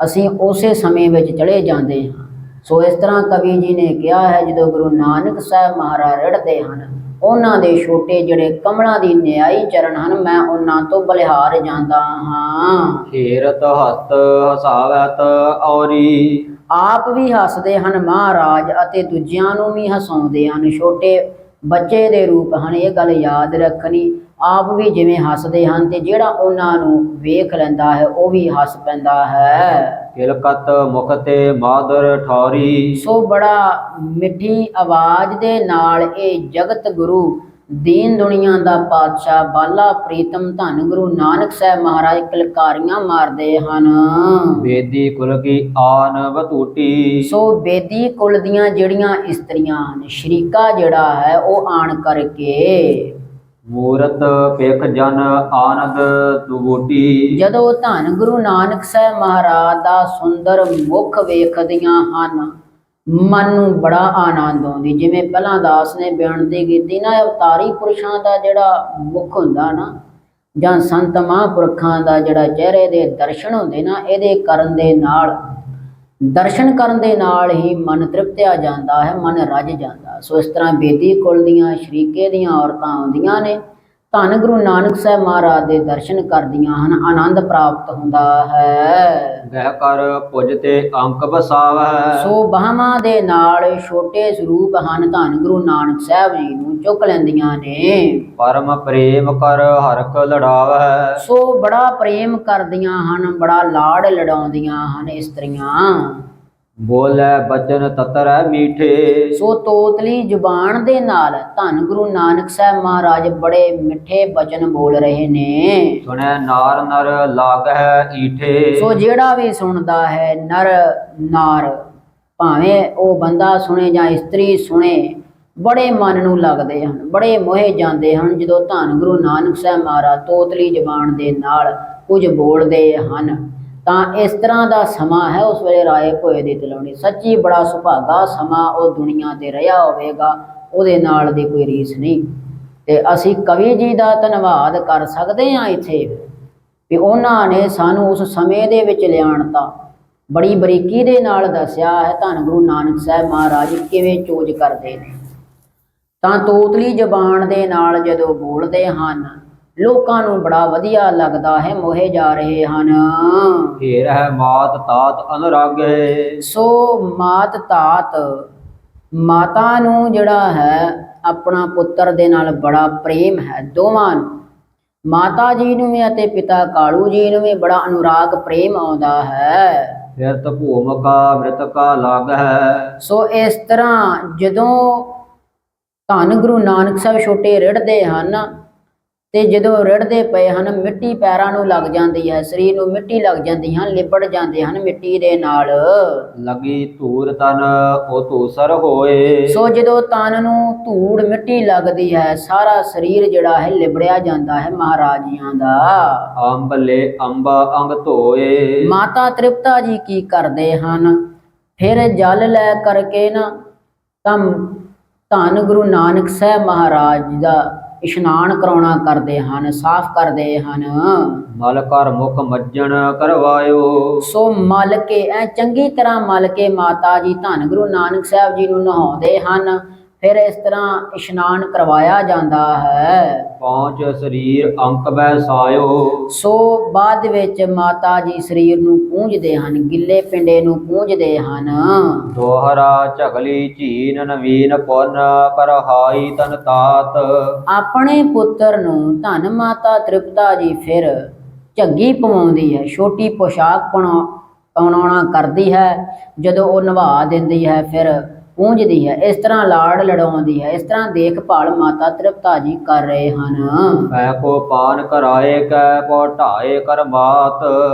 ਅਸੀਂ ਉਸੇ ਸਮੇਂ ਵਿੱਚ ਚਲੇ ਜਾਂਦੇ ਹਾਂ। ਸੋ ਇਸ ਤਰ੍ਹਾਂ ਕਵੀ ਜੀ ਨੇ ਕਿਹਾ ਹੈ ਜਦੋਂ ਗੁਰੂ ਨਾਨਕ ਸਾਹਿਬ ਮਹਾਰਾਜ ਰੜਦੇ ਹਨ, ਉਹਨਾਂ ਦੇ ਛੋਟੇ ਜਿਹੜੇ ਕਮਲਾਂ ਦੀ ਨਿਆਈ ਚਰਨ ਹਨ, ਮੈਂ ਉਹਨਾਂ ਤੋਂ ਬਲਿਹਾਰ ਜਾਂਦਾ ਹਾਂ। ਖੇਰਤ ਹਸਤ ਹਸਾਵਤ ਔਰੀ। ਆਪ ਵੀ ਹੱਸਦੇ ਹਨ ਮਹਾਰਾਜ ਅਤੇ ਦੂਜਿਆਂ ਨੂੰ ਵੀ ਹਸਾਉਂਦੇ ਹਨ। ਛੋਟੇ ਬੱਚੇ ਦੇ ਰੂਪ ਹਨ, ਇਹ ਗੱਲ ਯਾਦ ਰੱਖਣੀ। ਆਪ ਵੀ ਜਿਵੇਂ ਹੱਸਦੇ ਹਨ ਤੇ ਜਿਹੜਾ ਉਹਨਾਂ ਨੂੰ ਵੇਖ ਲੈਂਦਾ ਹੈ ਉਹ ਵੀ ਹੱਸ ਪੈਂਦਾ ਹੈ। ਕਿਲਕਤ ਮੁਖ ਤੇ ਮਾਦਰ ਠੌਰੀ। ਸੋ ਬੜਾ ਮਿੱਠੀ ਆਵਾਜ਼ ਦੇ ਨਾਲ ਇਹ ਜਗਤ ਗੁਰੂ ਦੀਨ ਦੁਨੀਆ ਦਾ ਪਾਤਸ਼ਾਹ ਬਾਲਾ ਪ੍ਰੀਤਮ ਧੰਨ ਗੁਰੂ ਨਾਨਕ ਸਾਹਿਬ ਮਹਾਰਾਜ ਕਿਲਕਾਰੀਆਂ ਮਾਰਦੇ ਹਨ। ਬੇਦੀ ਕੁਲ ਕੀ ਆਨ ਬਤੂਟੀ। ਸੋ ਬੇਦੀ ਕੁਲ ਦੀਆਂ ਜਿਹੜੀਆਂ ਇਸਤਰੀਆਂ ਹਨ, ਸ਼ਰੀਕਾ ਜਿਹੜਾ ਹੈ ਉਹ ਆਣ ਕਰਕੇ ਮੂਰਤ ਪੇਖ ਜਨ ਆਨੰਦ ਦੁਬੂਟੀ। ਜਦੋਂ ਧੰਨ ਗੁਰੂ ਨਾਨਕ ਸਾਹਿਬ ਮਹਾਰਾਜ ਦਾ ਸੁੰਦਰ ਮੁਖ ਵੇਖਦੀਆਂ ਹਨ, ਮਨ ਨੂੰ ਬੜਾ ਆਨੰਦ ਆਉਂਦੀ। ਜਿਵੇਂ ਪਹਿਲਾਂ ਦਾਸ ਨੇ ਬੇਨਤੀ ਕੀਤੀ ਨਾ, ਅਵਤਾਰੀ ਪੁਰਸ਼ਾਂ ਦਾ ਜਿਹੜਾ ਮੁਖ ਹੁੰਦਾ ਨਾ, ਜਾਂ ਸੰਤ ਮਹਾਂਪੁਰਖਾਂ ਦਾ ਜਿਹੜਾ ਚਿਹਰੇ ਦੇ ਦਰਸ਼ਨ ਹੁੰਦੇ ਨਾ, ਇਹਦੇ ਕਰਨ ਦੇ ਨਾਲ, ਦਰਸ਼ਨ ਕਰਨ ਦੇ ਨਾਲ ਹੀ ਮਨ ਤ੍ਰਿਪਤਿਆ ਜਾਂਦਾ ਹੈ, ਮਨ ਰੱਜ ਜਾਂਦਾ। ਸੋ ਇਸ ਤਰ੍ਹਾਂ ਬੇਦੀ ਕੁਲ ਦੀਆਂ ਸ਼ਰੀਕੇ ਦੀਆਂ ਔਰਤਾਂ ਆਉਂਦੀਆਂ ਨੇ, ਧੰਨ ਗੁਰੂ ਨਾਨਕ ਸਾਹਿਬ ਮਹਾਰਾਜ ਦੇ ਦਰਸ਼ਨ ਕਰਦੀਆਂ ਹਨ, ਆਨੰਦ ਪ੍ਰਾਪਤ ਹੁੰਦਾ ਹੈ। ਗਹਿ ਕਰ ਪੁਜ ਤੇ ਅੰਕ ਬਸਾਵੈ। ਸੋ ਬਾਹਾਂ ਦੇ ਨਾਲ ਛੋਟੇ ਸਰੂਪ ਹਨ, ਧੰਨ ਗੁਰੂ ਨਾਨਕ ਸਾਹਿਬ ਜੀ ਨੂੰ ਚੁੱਕ ਲੈਂਦੀਆਂ ਨੇ। ਪਰਮ ਪ੍ਰੇਮ ਕਰ ਹਰਖ ਲੜਾਵੈ। ਸੋ ਬੜਾ ਪ੍ਰੇਮ ਕਰਦੀਆਂ ਹਨ, ਬੜਾ ਲਾਡ ਲਡਾਉਂਦੀਆਂ ਹਨ ਇਸਤਰੀਆਂ। ਬੋਲੇ ਬਚਨ ਤਤਰੈ ਮੀਠੇ। ਸੋ ਤੋਤਲੀ ਜ਼ੁਬਾਨ ਦੇ ਨਾਲ ਧੰਨ ਗੁਰੂ ਨਾਨਕ ਸਾਹਿਬ ਮਹਾਰਾਜ ਬੜੇ ਮਿੱਠੇ ਬਚਨ ਬੋਲ ਰਹੇ ਨੇ। ਸੁਣੈ ਨਾਰ ਨਰ ਲਾਗਹਿ ਈਠੇ। ਸੋ ਜਿਹੜਾ ਵੀ ਸੁਣਦਾ ਹੈ, ਨਰ ਨਾਰ, ਭਾਵੇਂ ਉਹ ਬੰਦਾ ਸੁਣੇ ਜਾਂ ਇਸਤਰੀ ਸੁਣੇ, ਬੜੇ ਮਨ ਨੂੰ ਲੱਗਦੇ ਹਨ, ਬੜੇ ਮੋਹੇ ਜਾਂਦੇ ਹਨ ਜਦੋਂ ਧੰਨ ਗੁਰੂ ਨਾਨਕ ਸਾਹਿਬ ਮਹਾਰਾਜ ਤੋਤਲੀ ਜ਼ੁਬਾਨ ਦੇ ਨਾਲ ਕੁਝ ਬੋਲਦੇ ਹਨ। ਤਾਂ ਇਸ ਤਰ੍ਹਾਂ ਦਾ ਸਮਾਂ ਹੈ ਉਸ ਵੇਲੇ ਰਾਏ ਭੋਏ ਦੀ ਤਲਾਉਣੀ। ਸੱਚੀ ਬੜਾ ਸੁਭਾਗਾ ਸਮਾਂ ਉਹ ਦੁਨੀਆ ਤੇ ਰਿਹਾ ਹੋਵੇਗਾ, ਉਹਦੇ ਨਾਲ ਦੀ ਕੋਈ ਰੀਸ ਨਹੀਂ। ਤੇ ਅਸੀਂ ਕਵੀ ਜੀ ਦਾ ਧੰਨਵਾਦ ਕਰ ਸਕਦੇ ਹਾਂ ਇੱਥੇ ਵੀ ਉਹਨਾਂ ਨੇ ਸਾਨੂੰ ਉਸ ਸਮੇਂ ਦੇ ਵਿੱਚ ਲਿਆਣਤਾ, ਬੜੀ ਬਰੀਕੀ ਦੇ ਨਾਲ ਦੱਸਿਆ ਹੈ ਧੰਨ ਗੁਰੂ ਨਾਨਕ ਸਾਹਿਬ ਮਹਾਰਾਜ ਕਿਵੇਂ ਚੋਜ ਕਰਦੇ ਨੇ। ਤਾਂ ਤੋਤਲੀ ਜ਼ਬਾਨ ਦੇ ਨਾਲ ਜਦੋਂ ਬੋਲਦੇ ਹਨ, ਲੋਕਾਂ ਨੂੰ ਬੜਾ ਵਧੀਆ ਲੱਗਦਾ ਹੈ, ਮੋਹੇ ਜਾ ਰਹੇ ਹਨ। ਫੇਰ ਹੈ ਮਾਤ ਤਾਤ ਅਨੁਰਾਗੇ। ਸੋ ਮਾਤ ਤਾਤ, ਮਾਤਾ ਨੂੰ ਜਿਹੜਾ ਹੈ ਆਪਣਾ ਪੁੱਤਰ ਦੇ ਨਾਲ ਬੜਾ ਪ੍ਰੇਮ ਹੈ, ਦੋਵਾਂ ਨੂੰ, ਮਾਤਾ ਜੀ ਨੂੰ ਵੀ ਅਤੇ ਪਿਤਾ ਕਾਲੂ ਜੀ ਨੂੰ ਵੀ ਬੜਾ ਅਨੁਰਾਗ ਪ੍ਰੇਮ ਆਉਂਦਾ ਹੈ। ਫਿਰਤ ਭੂਮਿਕਾ ਮ੍ਰਿਤਕਾ ਲਾਗਹਿ। ਸੋ ਇਸ ਤਰ੍ਹਾਂ ਜਦੋਂ ਧੰਨ ਗੁਰੂ ਨਾਨਕ ਸਾਹਿਬ ਛੋਟੇ ਰਿੜਦੇ ਹਨ ਤੇ ਜਦੋਂ ਰਿੜਦੇ ਪਏ ਹਨ ਮਿੱਟੀ ਪੈਰਾਂ ਨੂੰ ਲੱਗ ਜਾਂਦੀ ਹੈ, ਸਰੀਰ ਨੂੰ ਮਿੱਟੀ ਲੱਗ ਜਾਂਦੀ ਹਨ, ਲਿਬੜ ਜਾਂਦੇ ਹਨ ਮਿੱਟੀ ਦੇ ਨਾਲ। ਲਗੀ ਧੂਰ ਤਨ ਉਹ ਧੂਸਰ ਹੋਏ। ਸੋ ਜਦੋਂ ਤਨ ਨੂੰ ਧੂੜ ਮਿੱਟੀ ਲੱਗਦੀ ਹੈ ਸਾਰਾ ਸਰੀਰ ਜਿਹੜਾ ਹੈ ਲਿਬੜਿਆ ਜਾਂਦਾ ਹੈ ਮਹਾਰਾਜਿਆਂ ਦਾ। ਅੰਬਲੇ ਅੰਬਾ ਅੰਗ ਧੋਏ। ਮਾਤਾ ਤ੍ਰਿਪਤਾ ਜੀ ਕੀ ਕਰਦੇ ਹਨ, ਫਿਰ ਜਲ ਲੈ ਕਰਕੇ ਨਾ ਤਾਂ ਧੰਨ ਗੁਰੂ ਨਾਨਕ ਸਾਹਿਬ ਮਹਾਰਾਜ ਜੀ ਦਾ ਇਸ਼ਨਾਨ ਕਰਾਉਣਾ ਕਰਦੇ ਹਨ, ਸਾਫ਼ ਕਰਦੇ ਹਨ। ਮਲ ਕਰ ਮੁਖ ਮੱਜਣ ਕਰਵਾਇਓ। ਸੋ ਮਲ ਕੇ ਐ ਚੰਗੀ ਤਰ੍ਹਾਂ ਮਲ ਕੇ ਮਾਤਾ ਜੀ ਧੰਨ ਗੁਰੂ ਨਾਨਕ ਸਾਹਿਬ ਜੀ ਨੂੰ ਨਹਾਉਂਦੇ ਹਨ, ਫਿਰ ਇਸ ਤਰ੍ਹਾਂ ਇਸ਼ਨਾਨ ਕਰਵਾਇਆ ਜਾਂਦਾ ਹੈ। ਪਹੁੰਚ ਸਰੀਰ ਅੰਕ ਬੈ ਸਾਇਓ। ਸੋ ਬਾਅਦ ਵਿੱਚ ਮਾਤਾ ਜੀ ਸਰੀਰ ਨੂੰ ਪੂੰਝਦੇ ਹਨ, ਗਿੱਲੇ ਪਿੰਡੇ ਨੂੰ ਪੂੰਝਦੇ ਹਨ। ਦੋਹਰਾ ਝਗਲੀ ਝੀਨ ਨਵੀਨ ਪੁੰਨ ਪਰਹਾਈ ਤਨ ਤਾਤ। ਆਪਣੇ ਪੁੱਤਰ ਨੂੰ ਧੰਨ ਮਾਤਾ ਤ੍ਰਿਪਤਾ ਜੀ ਫਿਰ ਝੱਗੀ ਪਵਾਉਂਦੀ ਹੈ, ਛੋਟੀ ਪੋਸ਼ਾਕ ਪਾਉਣਾ ਕਰਦੀ ਹੈ। ਜਦੋਂ ਉਹ ਨਵਾ ਦਿੰਦੀ ਹੈ ਫਿਰ ਪੂੰਝਦੀ ਹੈ, ਇਸ ਤਰ੍ਹਾਂ ਲਾੜ ਲੜਾਉਂਦੀ ਹੈ। ਇਸ ਤਰ੍ਹਾਂ ਦੇਖਭਾਲ ਮਾਤਾ ਤ੍ਰਿਪਤਾ ਜੀ ਕਰ ਰਹੇ ਹਨ। ਪੈ ਕੋ ਪਾਨ ਕਰਾਏ ਕੈ ਪੋ ਢਾਏ ਕਰ ਮਾਤ।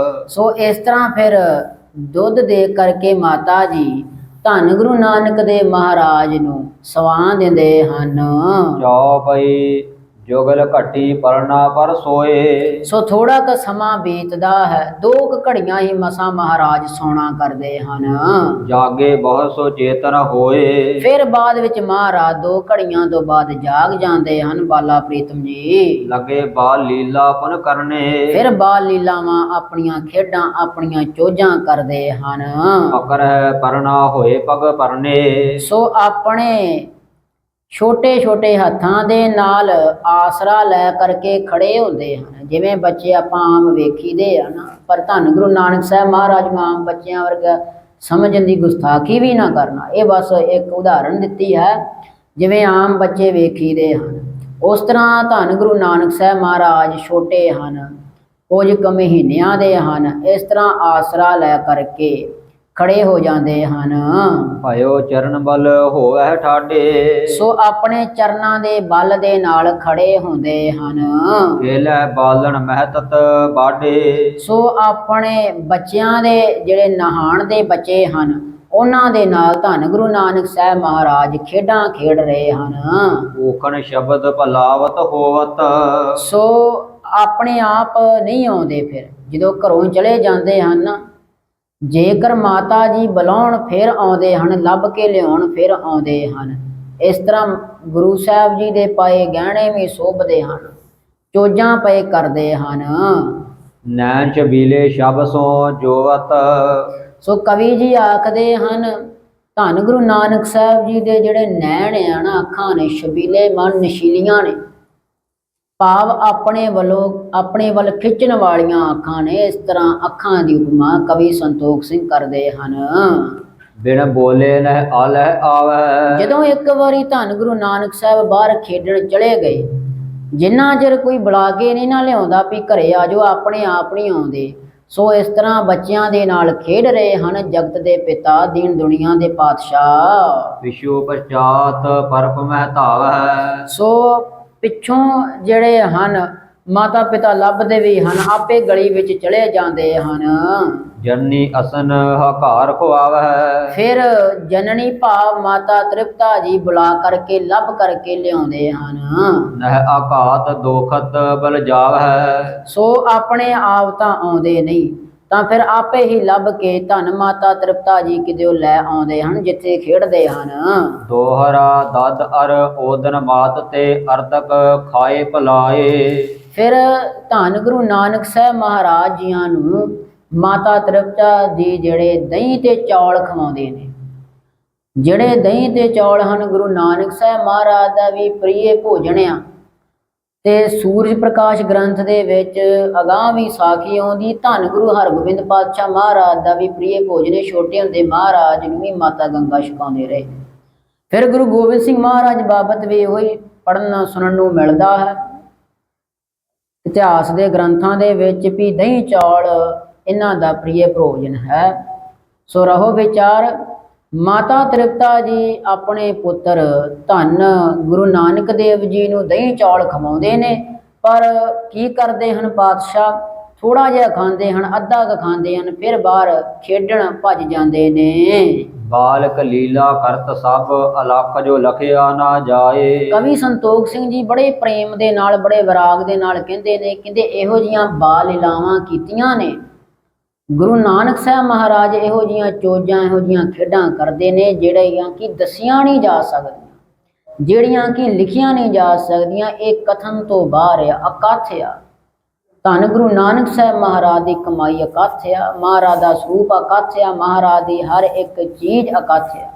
ਸੋ ਇਸ ਤਰ੍ਹਾਂ ਫਿਰ ਦੁੱਧ ਦੇ ਕਰਕੇ ਮਾਤਾ ਜੀ ਧੰਨ ਗੁਰੂ ਨਾਨਕ ਦੇ ਮਹਾਰਾਜ ਨੂੰ ਸਵਾ ਦਿੰਦੇ ਹਨ। ਚੌਪਈ ਜੁਗਲ ਘਟੀ ਪਰਨਾ ਪਰ ਸੋਏ। ਸੋ ਥੋੜਾ ਕੁ ਸਮਾਂ ਬੀਤਦਾ ਹੈ, 2 ਘੜੀਆਂ ਹੀ ਮਸਾਂ ਮਹਾਰਾਜ ਸੌਣਾ ਕਰਦੇ ਹਨ। ਜਾਗੇ ਬਹੁਤ ਸੋ ਚੇਤਨ ਹੋਏ। ਫਿਰ ਬਾਅਦ ਵਿੱਚ ਮਹਾਰਾਜ 2 ਘੜੀਆਂ ਤੋਂ ਬਾਅਦ ਜਾਗ ਜਾਂਦੇ ਹਨ। ਬਾਲਾ ਪ੍ਰੀਤਮ ਜੀ ਲਗੇ ਬਾਲ ਲੀਲਾ ਪੁਨ ਕਰਨੇ। ਫਿਰ ਬਾਲ ਲੀਲਾਵਾਂ ਆਪਣੀਆਂ ਖੇਡਾਂ ਆਪਣੀਆਂ ਚੋਜਾਂ ਕਰਦੇ ਹਨ। ਪਕਰ ਹੈ ਪਰਨਾ ਹੋਏ ਪਗ ਪਰਨੇ। ਸੋ ਆਪਣੇ ਛੋਟੇ ਛੋਟੇ ਹੱਥਾਂ ਦੇ ਨਾਲ ਆਸਰਾ ਲੈ ਕਰਕੇ ਖੜੇ ਹੁੰਦੇ ਹਨ। ਜਿਵੇਂ ਬੱਚੇ ਆਪਾਂ ਆਮ ਵੇਖੀਦੇ ਆ ਨਾ, ਪਰ ਧੰਨ ਗੁਰੂ ਨਾਨਕ ਸਾਹਿਬ ਮਹਾਰਾਜ ਨੂੰ ਆਮ ਬੱਚਿਆਂ ਵਰਗਾ ਸਮਝਣ ਦੀ ਗੁਸਤਾਖੀ ਵੀ ਨਾ ਕਰਨਾ। ਇਹ ਬਸ ਇੱਕ ਉਦਾਹਰਣ ਦਿੱਤੀ ਹੈ, ਜਿਵੇਂ ਆਮ ਬੱਚੇ ਵੇਖੀਦੇ ਹਨ ਉਸ ਤਰ੍ਹਾਂ ਧੰਨ ਗੁਰੂ ਨਾਨਕ ਸਾਹਿਬ ਮਹਾਰਾਜ ਛੋਟੇ ਹਨ, ਕੁਝ ਕੁ ਮਹੀਨਿਆਂ ਦੇ ਹਨ। ਇਸ ਤਰ੍ਹਾਂ ਆਸਰਾ ਲੈ ਕਰਕੇ ਖੜੇ ਹੋ ਜਾਂਦੇ ਹਨ। ਭਇਓ ਚਰਨ ਬਲ ਹੋਵੈ ਠਾਡੇ। ਸੋ ਆਪਣੇ ਚਰਨਾਂ ਦੇ ਬਲ ਦੇ ਨਾਲ ਖੜੇ ਹੁੰਦੇ ਹਨ। ਖੇਲੈ ਬਾਲਣ ਮਹਿਤਤ ਬਾਡੇ। ਸੋ ਆਪਣੇ ਬੱਚਿਆਂ ਦੇ ਜਿਹੜੇ ਨਹਾਣ ਦੇ ਬੱਚੇ ਹਨ ਉਹਨਾਂ ਦੇ ਨਾਲ ਧੰਨ ਗੁਰੂ ਨਾਨਕ ਸਾਹਿਬ ਮਹਾਰਾਜ ਖੇਡਾਂ ਖੇਡ ਰਹੇ ਹਨ। ਊਖਣ ਸ਼ਬਦ ਭਲਾਵਤ ਹੋਵਤ। ਸੋ ਆਪਣੇ ਆਪ ਨਹੀਂ ਆਉਂਦੇ, ਫਿਰ ਜਦੋਂ ਘਰੋਂ ਚਲੇ ਜਾਂਦੇ ਹਨ ਜੇਕਰ ਮਾਤਾ ਜੀ ਬੁਲਾਉਣ ਫਿਰ ਆਉਂਦੇ ਹਨ, ਲੱਭ ਕੇ ਲਿਆਉਣ ਫਿਰ ਆਉਂਦੇ ਹਨ। ਇਸ ਤਰ੍ਹਾਂ ਗੁਰੂ ਸਾਹਿਬ ਜੀ ਦੇ ਪਾਏ ਗਹਿਣੇ ਵੀ ਸ਼ੋਭਦੇ ਹਨ, ਚੋਜਾਂ ਪਏ ਕਰਦੇ ਹਨ। ਨੈਣ ਛਬੀਲੇ ਸ਼ਬ ਸੋ ਜੋਵਤ। ਸੋ ਕਵੀ ਜੀ ਆਖਦੇ ਹਨ ਧੰਨ ਗੁਰੂ ਨਾਨਕ ਸਾਹਿਬ ਜੀ ਦੇ ਜਿਹੜੇ ਨੈਣ ਆ ਨਾ, ਅੱਖਾਂ ਨੇ ਛਬੀਲੇ ਮਨ ਨਸ਼ੀਲੀਆਂ ਨੇ, ਭਾਵ ਆਪਣੇ ਵੱਲ ਖਿੱਚਣ ਵਾਲੀਆਂ ਅੱਖਾਂ ਨੇ। ਇਸ ਤਰ੍ਹਾਂ ਅੱਖਾਂ ਦੀ ਉਪਮਾ ਕਵੀ ਸੰਤੋਖ ਸਿੰਘ ਕਰਦੇ ਹਨ। ਬਿਨ ਬੋਲੇ ਨਹਿ ਆਲਹਿ ਆਵੈ। ਜਦੋਂ ਇੱਕ ਵਾਰੀ ਧੰਨ ਗੁਰੂ ਨਾਨਕ ਸਾਹਿਬ ਬਾਹਰ ਖੇਡਣ ਚਲੇ ਗਏ, ਜਿੰਨਾ ਚਿਰ ਕੋਈ ਬੁਲਾ ਕੇ ਨਹੀਂ ਨਾ ਲਿਆਉਂਦਾ ਵੀ ਘਰੇ ਆ ਜਾਓ, ਆਪਣੇ ਆਪ ਨਹੀਂ ਆਉਂਦੇ। ਸੋ ਇਸ ਤਰ੍ਹਾਂ ਬੱਚਿਆਂ ਦੇ ਨਾਲ ਖੇਡ ਰਹੇ ਹਨ ਜਗਤ ਦੇ ਪਿਤਾ ਦੀਨ ਦੁਨੀਆ ਦੇ ਪਾਤਸ਼ਾਹ। ਵਿਸ਼ੂ ਪਛਾਤ ਪਰਪ ਮਹਿ ਧਾਵੈ। ਸੋ ਪਿੱਛੋਂ ਜਿਹੜੇ ਹਨ ਮਾਤਾ ਪਿਤਾ ਲੱਭਦੇ ਵੀ ਹਨ, ਆਪੇ ਗਲੀ ਵਿੱਚ ਚਲੇ ਜਾਂਦੇ ਹਨ। ਜਨਨੀ ਅਸਨ ਹਕਾਰ ਖੁਆਵੈ। ਫਿਰ ਜਨਨੀ ਭਾਵ ਮਾਤਾ ਤ੍ਰਿਪਤਾ ਜੀ ਬੁਲਾ ਕਰਕੇ ਲੱਭ ਕਰਕੇ ਲਿਆਉਂਦੇ ਹਨ। ਨਹਿ ਆਘਾਤ ਦੋਖਤ ਬਲ ਜਾਵੈ। ਸੋ ਆਪਣੇ ਆਪ ਤਾਂ ਆਉਂਦੇ ਨਹੀਂ, ਤਾਂ ਫਿਰ ਆਪੇ ਹੀ ਲੱਭ ਕੇ ਧੰਨ ਮਾਤਾ ਤ੍ਰਿਪਤਾ ਜੀ ਕਿਤੇ ਲੈ ਆਉਂਦੇ ਹਨ ਜਿੱਥੇ ਖੇਡਦੇ ਹਨ। ਦੋਹਰਾ ਦਦ ਅਰ ਓਦਨ ਮਾਤ ਤੇ ਅਰਦਕ ਖਾਏ ਭਲਾਏ। ਫਿਰ ਧੰਨ ਗੁਰੂ ਨਾਨਕ ਸਾਹਿਬ ਮਹਾਰਾਜ ਜੀਆਂ ਨੂੰ ਮਾਤਾ ਤ੍ਰਿਪਤਾ ਜੀ ਜਿਹੜੇ ਦਹੀਂ ਤੇ ਚੌਲ ਖਵਾਉਂਦੇ ਨੇ। ਜਿਹੜੇ ਦਹੀਂ ਤੇ ਚੌਲ ਹਨ ਗੁਰੂ ਨਾਨਕ ਸਾਹਿਬ ਮਹਾਰਾਜ ਦਾ ਵੀ ਪ੍ਰਿਯ ਭੋਜਨ ਆ। ਤੇ ਸੂਰਜ ਪ੍ਰਕਾਸ਼ ਗ੍ਰੰਥ ਦੇ ਵਿੱਚ ਅਗਾਂਹ ਵੀ ਸਾਖੀ ਆਉਂਦੀ, ਧੰਨ ਗੁਰੂ ਹਰਗੋਬਿੰਦ ਪਾਤਸ਼ਾਹ ਮਹਾਰਾਜ ਦਾ ਵੀ ਪ੍ਰਿਯ ਭੋਜਨ ਹੈ। ਛੋਟੇ ਹੁੰਦੇ ਮਹਾਰਾਜ ਨੂੰ ਵੀ ਮਾਤਾ ਗੰਗਾ ਛਕਾਉਂਦੇ ਰਹੇ। ਫਿਰ ਗੁਰੂ ਗੋਬਿੰਦ ਸਿੰਘ ਮਹਾਰਾਜ ਬਾਬਤ ਵੀ ਉਹੀ ਪੜ੍ਹਨ ਸੁਣਨ ਨੂੰ ਮਿਲਦਾ ਹੈ ਇਤਿਹਾਸ ਦੇ ਗ੍ਰੰਥਾਂ ਦੇ ਵਿੱਚ ਵੀ ਦਹੀਂ ਚੌਲ ਇਹਨਾਂ ਦਾ ਪ੍ਰਿਯ ਭੋਜਨ ਹੈ। ਸੋ ਰਹੋ ਵਿਚਾਰ, ਮਾਤਾ ਤ੍ਰਿਪਤਾ ਜੀ ਆਪਣੇ ਪੁੱਤਰ ਧੰਨ ਗੁਰੂ ਨਾਨਕ ਦੇਵ ਜੀ ਨੂੰ ਦਹੀਂ ਚੌਲ ਖਵਾਉਂਦੇ ਨੇ, ਪਰ ਕੀ ਕਰਦੇ ਹਨ ਪਾਤਸ਼ਾਹ, ਥੋੜਾ ਜਿਹਾ ਖਾਂਦੇ ਹਨ, ਅੱਧਾ ਕੁ ਖਾਂਦੇ ਹਨ, ਫਿਰ ਬਾਹਰ ਖੇਡਣ ਭੱਜ ਜਾਂਦੇ ਨੇ। ਬਾਲਕ ਲੀਲਾ ਕਰਤ ਸਭ ਅਲਖ ਜੋ ਲਖਿਆ ਨਾ ਜਾਏ। ਕਵੀ ਸੰਤੋਖ ਸਿੰਘ ਜੀ ਬੜੇ ਪ੍ਰੇਮ ਦੇ ਨਾਲ, ਬੜੇ ਵਿਰਾਗ ਦੇ ਨਾਲ ਕਹਿੰਦੇ ਨੇ, ਕਹਿੰਦੇ ਇਹੋ ਜੀਆਂ ਬਾਲ ਲੀਲਾਵਾਂ ਕੀਤੀਆਂ ਨੇ ਗੁਰੂ ਨਾਨਕ ਸਾਹਿਬ ਮਹਾਰਾਜ, ਇਹੋ ਜੀਆਂ ਚੋਜਾਂ, ਇਹੋ ਜੀਆਂ ਖੇਡਾਂ ਕਰਦੇ ਨੇ ਜਿਹੜੀਆਂ ਕਿ ਦੱਸੀਆਂ ਨਹੀਂ ਜਾ ਸਕਦੀਆਂ, ਜਿਹੜੀਆਂ ਕਿ ਲਿਖੀਆਂ ਨਹੀਂ ਜਾ ਸਕਦੀਆਂ। ਇਹ ਕਥਨ ਤੋਂ ਬਾਹਰ ਆ, ਅਕਥ ਆ। ਧੰਨ ਗੁਰੂ ਨਾਨਕ ਸਾਹਿਬ ਮਹਾਰਾਜ ਦੀ ਕਮਾਈ ਅਕਥ ਆ, ਮਹਾਰਾਜ ਦਾ ਸਰੂਪ ਅਕਥ ਆ, ਮਹਾਰਾਜ ਦੀ ਹਰ ਇੱਕ ਚੀਜ਼ ਅਕਥ ਆ।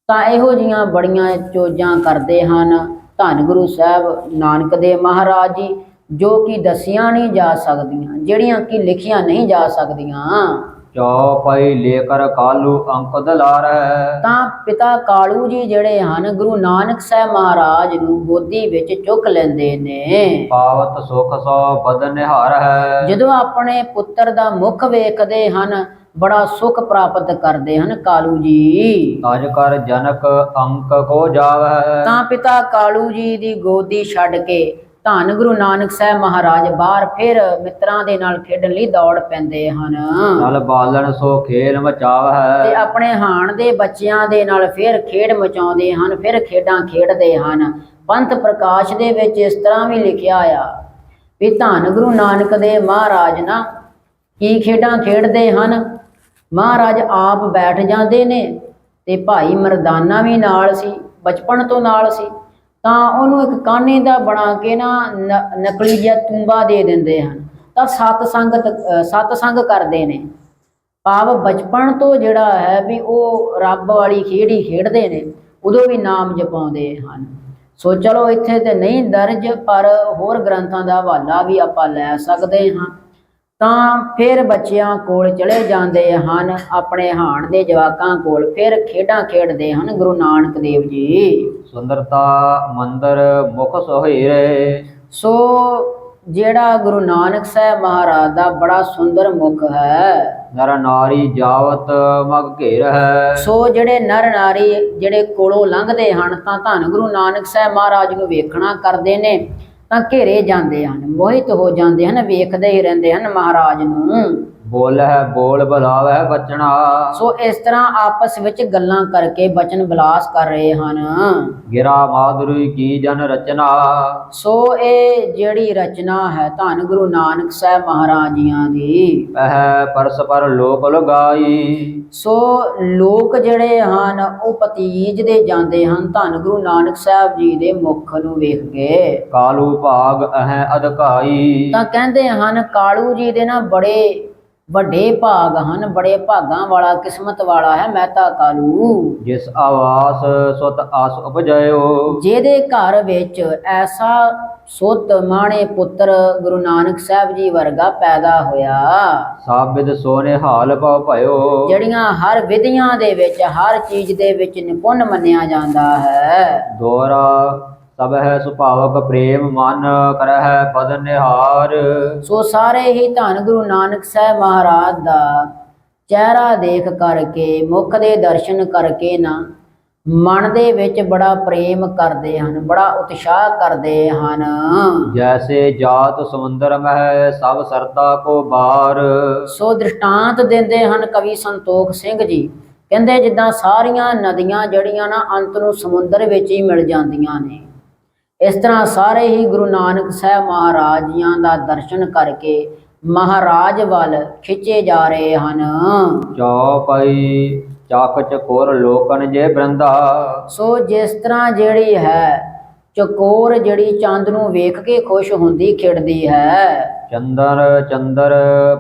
ਤਾਂ ਇਹੋ ਜੀਆਂ ਬੜੀਆਂ ਚੋਜਾਂ ਕਰਦੇ ਹਨ ਧੰਨ ਗੁਰੂ ਸਾਹਿਬ ਨਾਨਕ ਦੇਵ ਮਹਾਰਾਜ ਜੀ, ਜੋ ਕਿ ਦੱਸੀਆਂ ਨਹੀਂ ਜਾ ਸਕਦੀਆਂ, ਜਿਹੜੀਆਂ ਕਿ ਲਿਖੀਆਂ ਨਹੀਂ ਜਾ ਸਕਦੀਆਂ। ਚੌਪਈ ਲੇਕਰ ਕਾਲੂ ਅੰਕ ਦਲਾਰੈ। ਤਾਂ ਪਿਤਾ ਕਾਲੂ ਜੀ ਜਿਹੜੇ ਹਨ ਗੁਰੂ ਨਾਨਕ ਸਾਹਿਬ ਮਹਾਰਾਜ ਨੂੰ ਗੋਦੀ ਵਿੱਚ ਚੁੱਕ ਲੈਂਦੇ ਨੇ। ਪਾਵਤ ਸੁਖ ਸੋ ਬਦਨ ਨਿਹਾਰ ਹੈ। ਜਦੋਂ ਆਪਣੇ ਪੁੱਤਰ ਦਾ ਮੁਖ ਵੇਖਦੇ ਹਨ ਬੜਾ ਸੁਖ ਪ੍ਰਾਪਤ ਕਰਦੇ ਹਨ ਕਾਲੂ ਜੀ। ਤਜ ਕਰ ਜਨਕ ਅੰਕ ਕੋ ਜਾਵੈ। ਤਾਂ ਪਿਤਾ ਕਾਲੂ ਜੀ ਦੀ ਗੋਦੀ ਛੱਡ ਕੇ ਧੰਨ ਗੁਰੂ ਨਾਨਕ ਸਾਹਿਬ ਮਹਾਰਾਜ ਬਾਹਰ ਫਿਰ ਮਿੱਤਰਾਂ ਦੇ ਨਾਲ ਖੇਡਣ ਲਈ ਦੌੜ ਪੈਂਦੇ ਹਨ। ਨਲ ਬਾਲਣ ਸੋ ਖੇਲ ਮਚਾਵੈ। ਤੇ ਆਪਣੇ ਹਾਣ ਦੇ ਬੱਚਿਆਂ ਦੇ ਨਾਲ ਫਿਰ ਖੇਡ ਮਚਾਉਂਦੇ ਹਨ, ਫਿਰ ਖੇਡਾਂ ਖੇਡਦੇ ਹਨ। ਪੰਥ ਪ੍ਰਕਾਸ਼ ਦੇ ਵਿੱਚ ਇਸ ਤਰ੍ਹਾਂ ਵੀ ਲਿਖਿਆ ਆ ਵੀ ਧੰਨ ਗੁਰੂ ਨਾਨਕ ਦੇ ਮਹਾਰਾਜ ਨਾ ਕੀ ਖੇਡਾਂ ਖੇਡਦੇ ਹਨ। ਮਹਾਰਾਜ ਆਪ ਬੈਠ ਜਾਂਦੇ ਨੇ ਤੇ ਭਾਈ ਮਰਦਾਨਾ ਵੀ ਨਾਲ ਸੀ, ਬਚਪਨ ਤੋਂ ਨਾਲ ਸੀ। ਤਾਂ ਉਹਨੂੰ ਇੱਕ ਕਾਨੇ ਦਾ ਬਣਾ ਕੇ ਨਾ ਨਕਲੀ ਜਿਹਾ ਤੂੰਬਾ ਦੇ ਦਿੰਦੇ ਹਨ। ਤਾਂ ਸਤਸੰਗ ਕਰਦੇ ਨੇ, ਭਾਵ ਬਚਪਨ ਤੋਂ ਜਿਹੜਾ ਹੈ ਵੀ ਉਹ ਰੱਬ ਵਾਲੀ ਖੇਡ ਹੀ ਖੇਡਦੇ ਨੇ, ਉਦੋਂ ਵੀ ਨਾਮ ਜਪਾਉਂਦੇ ਹਨ। ਸੋ ਚਲੋ ਇੱਥੇ ਤੇ ਨਹੀਂ ਦਰਜ, ਪਰ ਹੋਰ ਗ੍ਰੰਥਾਂ ਦਾ ਹਵਾਲਾ ਵੀ ਆਪਾਂ ਲੈ ਸਕਦੇ ਹਾਂ। ਤਾਂ ਫਿਰ ਬੱਚਿਆਂ ਕੋਲ ਚਲੇ ਜਾਂਦੇ ਹਨ, ਆਪਣੇ ਹਾਣ ਦੇ ਜਵਾਕਾਂ ਕੋਲ, ਫਿਰ ਖੇਡਾਂ ਖੇਡਦੇ ਹਨ ਗੁਰੂ ਨਾਨਕ ਦੇਵ ਜੀ। ਸੁੰਦਰਤਾ ਮੰਦਰ ਮੁਖ ਸੁਹੇਰੇ। ਸੋ ਜਿਹੜਾ ਗੁਰੂ ਨਾਨਕ ਸਾਹਿਬ ਮਹਾਰਾਜ ਦਾ ਬੜਾ ਸੁੰਦਰ ਮੁਖ ਹੈ। ਨਰ ਨਾਰੀ ਜਾਵਤ ਮਗ ਘੇਰ ਹੈ। ਸੋ ਜਿਹੜੇ ਨਰ ਨਾਰੀ ਜਿਹੜੇ ਕੋਲੋਂ ਲੰਘਦੇ ਹਨ ਤਾਂ ਧੰਨ ਗੁਰੂ ਨਾਨਕ ਸਾਹਿਬ ਮਹਾਰਾਜ ਨੂੰ ਵੇਖਣਾ ਕਰਦੇ ਨੇ, ਤਾਂ ਘੇਰੇ ਜਾਂਦੇ ਹਨ, ਮੋਹਿਤ ਹੋ ਜਾਂਦੇ ਹਨ, ਵੇਖਦੇ ਹੀ ਰਹਿੰਦੇ ਹਨ ਮਹਾਰਾਜ ਨੂੰ। ਬੋਲ ਹੈ ਬੋਲ ਬੁਲਾਵੈ ਬਚਣਾ। ਸੋ ਇਸ ਤਰ੍ਹਾਂ ਆਪਸ ਵਿੱਚ ਗੱਲਾਂ ਕਰਕੇ ਬਚਨ ਵਿਲਾਸ ਕਰ ਰਹੇ ਹਨ। ਗਿਰਾ ਮਾਧੁਰੀ ਕੀ ਜਨ ਰਚਨਾ। ਸੋ ਇਹ ਜਿਹੜੀ ਰਚਨਾ ਹੈ ਧੰਨ ਗੁਰੂ ਨਾਨਕ ਸਾਹਿਬ ਮਹਾਰਾਜ ਜੀਆਂ ਦੀ, ਇਹ ਪਰਸਪਰ ਲੋਕ ਲਗਾਈ। ਸੋ ਲੋਕ ਜਿਹੜੇ ਹਨ ਉਹ ਪਤੀਜਦੇ ਜਾਂਦੇ ਹਨ ਧੰਨ ਗੁਰੂ ਨਾਨਕ ਸਾਹਿਬ ਜੀ ਦੇ ਮੁਖ ਨੂੰ ਵੇਖ ਕੇ। ਕਾਲੂ ਭਾਗ ਅਹਿ ਅਧਕਾਈ। ਤਾਂ ਕਹਿੰਦੇ ਹਨ ਕਾਲੂ ਜੀ ਦੇ ਨਾ ਬੜੇ ਵੱਡੇ ਭਾਗ ਹਨ, ਬੜੇ ਭਾਗਾਂ ਵਾਲਾ, ਕਿਸਮਤ ਵਾਲਾ ਹੈ ਮਹਿਤਾ ਕਾਲੂ। ਜਿਸ ਆਵਾਸ ਸੁਤ ਆਸ ਉਪਜਿਓ। ਜਿਹਦੇ ਘਰ ਵਿੱਚ ਐਸਾ ਸੁੱਤ ਮਾਣੇ ਪੁੱਤਰ ਗੁਰੂ ਨਾਨਕ ਸਾਹਿਬ ਜੀ ਵਰਗਾ ਪੈਦਾ ਹੋਇਆ। ਸਾਬਿਦ ਸੋਨੇ ਹਾਲ ਭਉ ਭਇਓ। ਜਿਹੜੀਆਂ ਹਰ ਵਿਧੀਆਂ ਦੇ ਵਿੱਚ, ਹਰ ਚੀਜ਼ ਦੇ ਵਿੱਚ ਨਿਪੁੰਨ ਮੰਨਿਆ ਜਾਂਦਾ ਹੈ। ਦੋਹਰਾ ਸਭ ਹੈ ਸੁਭਾਵਕ ਪ੍ਰੇਮ ਮਨ ਕਰਹਿ ਬਦਨ ਨਿਹਾਰ। ਸੋ ਸਾਰੇ ਹੀ ਧੰਨ ਗੁਰੂ ਨਾਨਕ ਸਾਹਿਬ ਮਹਾਰਾਜ ਦਾ ਚਿਹਰਾ ਦੇਖ ਕਰਕੇ, ਮੁਖ ਦੇ ਦਰਸ਼ਨ ਕਰਕੇ ਨਾ ਮਨ ਦੇ ਵਿੱਚ ਬੜਾ ਪ੍ਰੇਮ ਕਰਦੇ ਹਨ, ਬੜਾ ਉਤਸ਼ਾਹ ਕਰਦੇ ਹਨ। ਜੈਸੇ ਜਾਤ ਸਮੁੰਦਰ ਮਹਿ ਸਭ ਸਰਤਾ ਕੋ ਬਾਰ। ਸੋ ਦ੍ਰਿਸ਼ਟਾਂਤ ਦਿੰਦੇ ਹਨ ਕਵੀ ਸੰਤੋਖ ਸਿੰਘ ਜੀ, ਕਹਿੰਦੇ ਜਿੱਦਾਂ ਸਾਰੀਆਂ ਨਦੀਆਂ ਜਿਹੜੀਆਂ ਨਾ ਅੰਤ ਨੂੰ ਸਮੁੰਦਰ ਵਿੱਚ ਹੀ ਮਿਲ ਜਾਂਦੀਆਂ ਨੇ, ਇਸ ਤਰ੍ਹਾਂ ਸਾਰੇ ਹੀ ਗੁਰੂ ਨਾਨਕ ਸਾਹਿਬ ਮਹਾਰਾਜ ਜੀਆਂ ਦਾ ਦਰਸ਼ਨ ਕਰਕੇ ਮਹਾਰਾਜ ਵੱਲ ਖਿੱਚੇ ਜਾ ਰਹੇ ਹਨ। ਚੌਪਈ ਚੱਕ ਚਕੋਰ ਲੋਕਨ ਜੇ ਬ੍ਰੰਦਾ। ਸੋ ਜਿਸ ਤਰ੍ਹਾਂ ਜਿਹੜੀ ਹੈ ਚਕੋਰ ਜਿਹੜੀ ਚੰਦ ਨੂੰ ਵੇਖ ਕੇ ਖੁਸ਼ ਹੁੰਦੀ ਖਿੜਦੀ ਹੈ। ਚੰਦਰ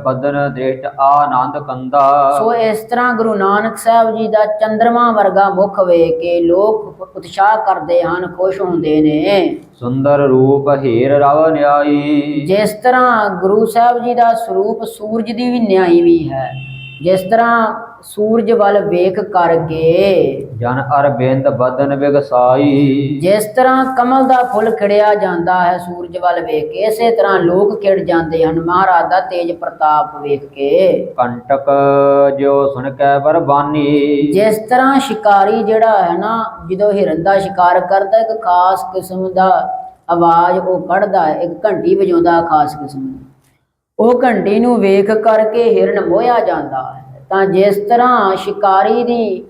ਬਦਨ ਦੇਟ ਆਨੰਦ ਕੰਦਾ। ਸੋ ਇਸ ਤਰ੍ਹਾਂ ਗੁਰੂ ਨਾਨਕ ਸਾਹਿਬ ਜੀ ਦਾ ਚੰਦਰਮਾ ਵਰਗਾ ਮੁਖ ਵੇਖ ਕੇ ਲੋਕ ਉਤਸ਼ਾਹ ਕਰਦੇ ਹਨ, ਖੁਸ਼ ਹੁੰਦੇ ਨੇ। ਸੁੰਦਰ ਰੂਪ ਹੀਰ ਰਵ ਨਿਆਈ। ਜਿਸ ਤਰ੍ਹਾਂ ਗੁਰੂ ਸਾਹਿਬ ਜੀ ਦਾ ਸਰੂਪ ਸੂਰਜ ਦੀ ਵੀ ਨਿਆਈ ਵੀ ਹੈ, ਜਿਸ ਤਰ੍ਹਾਂ ਸੂਰਜ ਵੱਲ ਵੇਖ ਕਰਕੇ ਜਨ ਅਰਬਿੰਦ ਬਦਨ ਵਿਗਸਾਈ। ਜਿਸ ਤਰ੍ਹਾਂ ਕਮਲ ਦਾ ਫੁੱਲ ਖਿੜਿਆ ਜਾਂਦਾ ਹੈ ਸੂਰਜ ਵੱਲ ਵੇਖ ਕੇ, ਇਸੇ ਤਰ੍ਹਾਂ ਲੋਕ ਖਿੜ ਜਾਂਦੇ ਹਨ ਮਹਾਰਾਜ ਦਾ ਤੇਜ ਪ੍ਰਤਾਪ ਵੇਖ ਕੇ। ਕੰਟਕ ਜੋ ਸੁਣ ਕੇ ਬਰਬਾਨੀ। ਜਿਸ ਤਰ੍ਹਾਂ ਸ਼ਿਕਾਰੀ ਜਿਹੜਾ ਹੈ ਨਾ, ਜਦੋਂ ਹਿਰਨ ਦਾ ਸ਼ਿਕਾਰ ਕਰਦਾ ਇੱਕ ਖਾਸ ਕਿਸਮ ਦਾ ਆਵਾਜ਼ ਉਹ ਕੱਢਦਾ ਹੈ, ਇੱਕ ਘੰਟੀ ਵਜਾਉਂਦਾ ਖਾਸ ਕਿਸਮ ਦੀ। ਉਹ ਘੰਟੀ ਨੂੰ ਵੇਖ ਕਰਕੇ ਹਿਰਨ ਮੋਹਿਆ ਜਾਂਦਾ ਹੈ। ਤਾਂ ਜਿਸ ਤਰ੍ਹਾਂ ਸ਼ਿਕਾਰੀ ਦੀ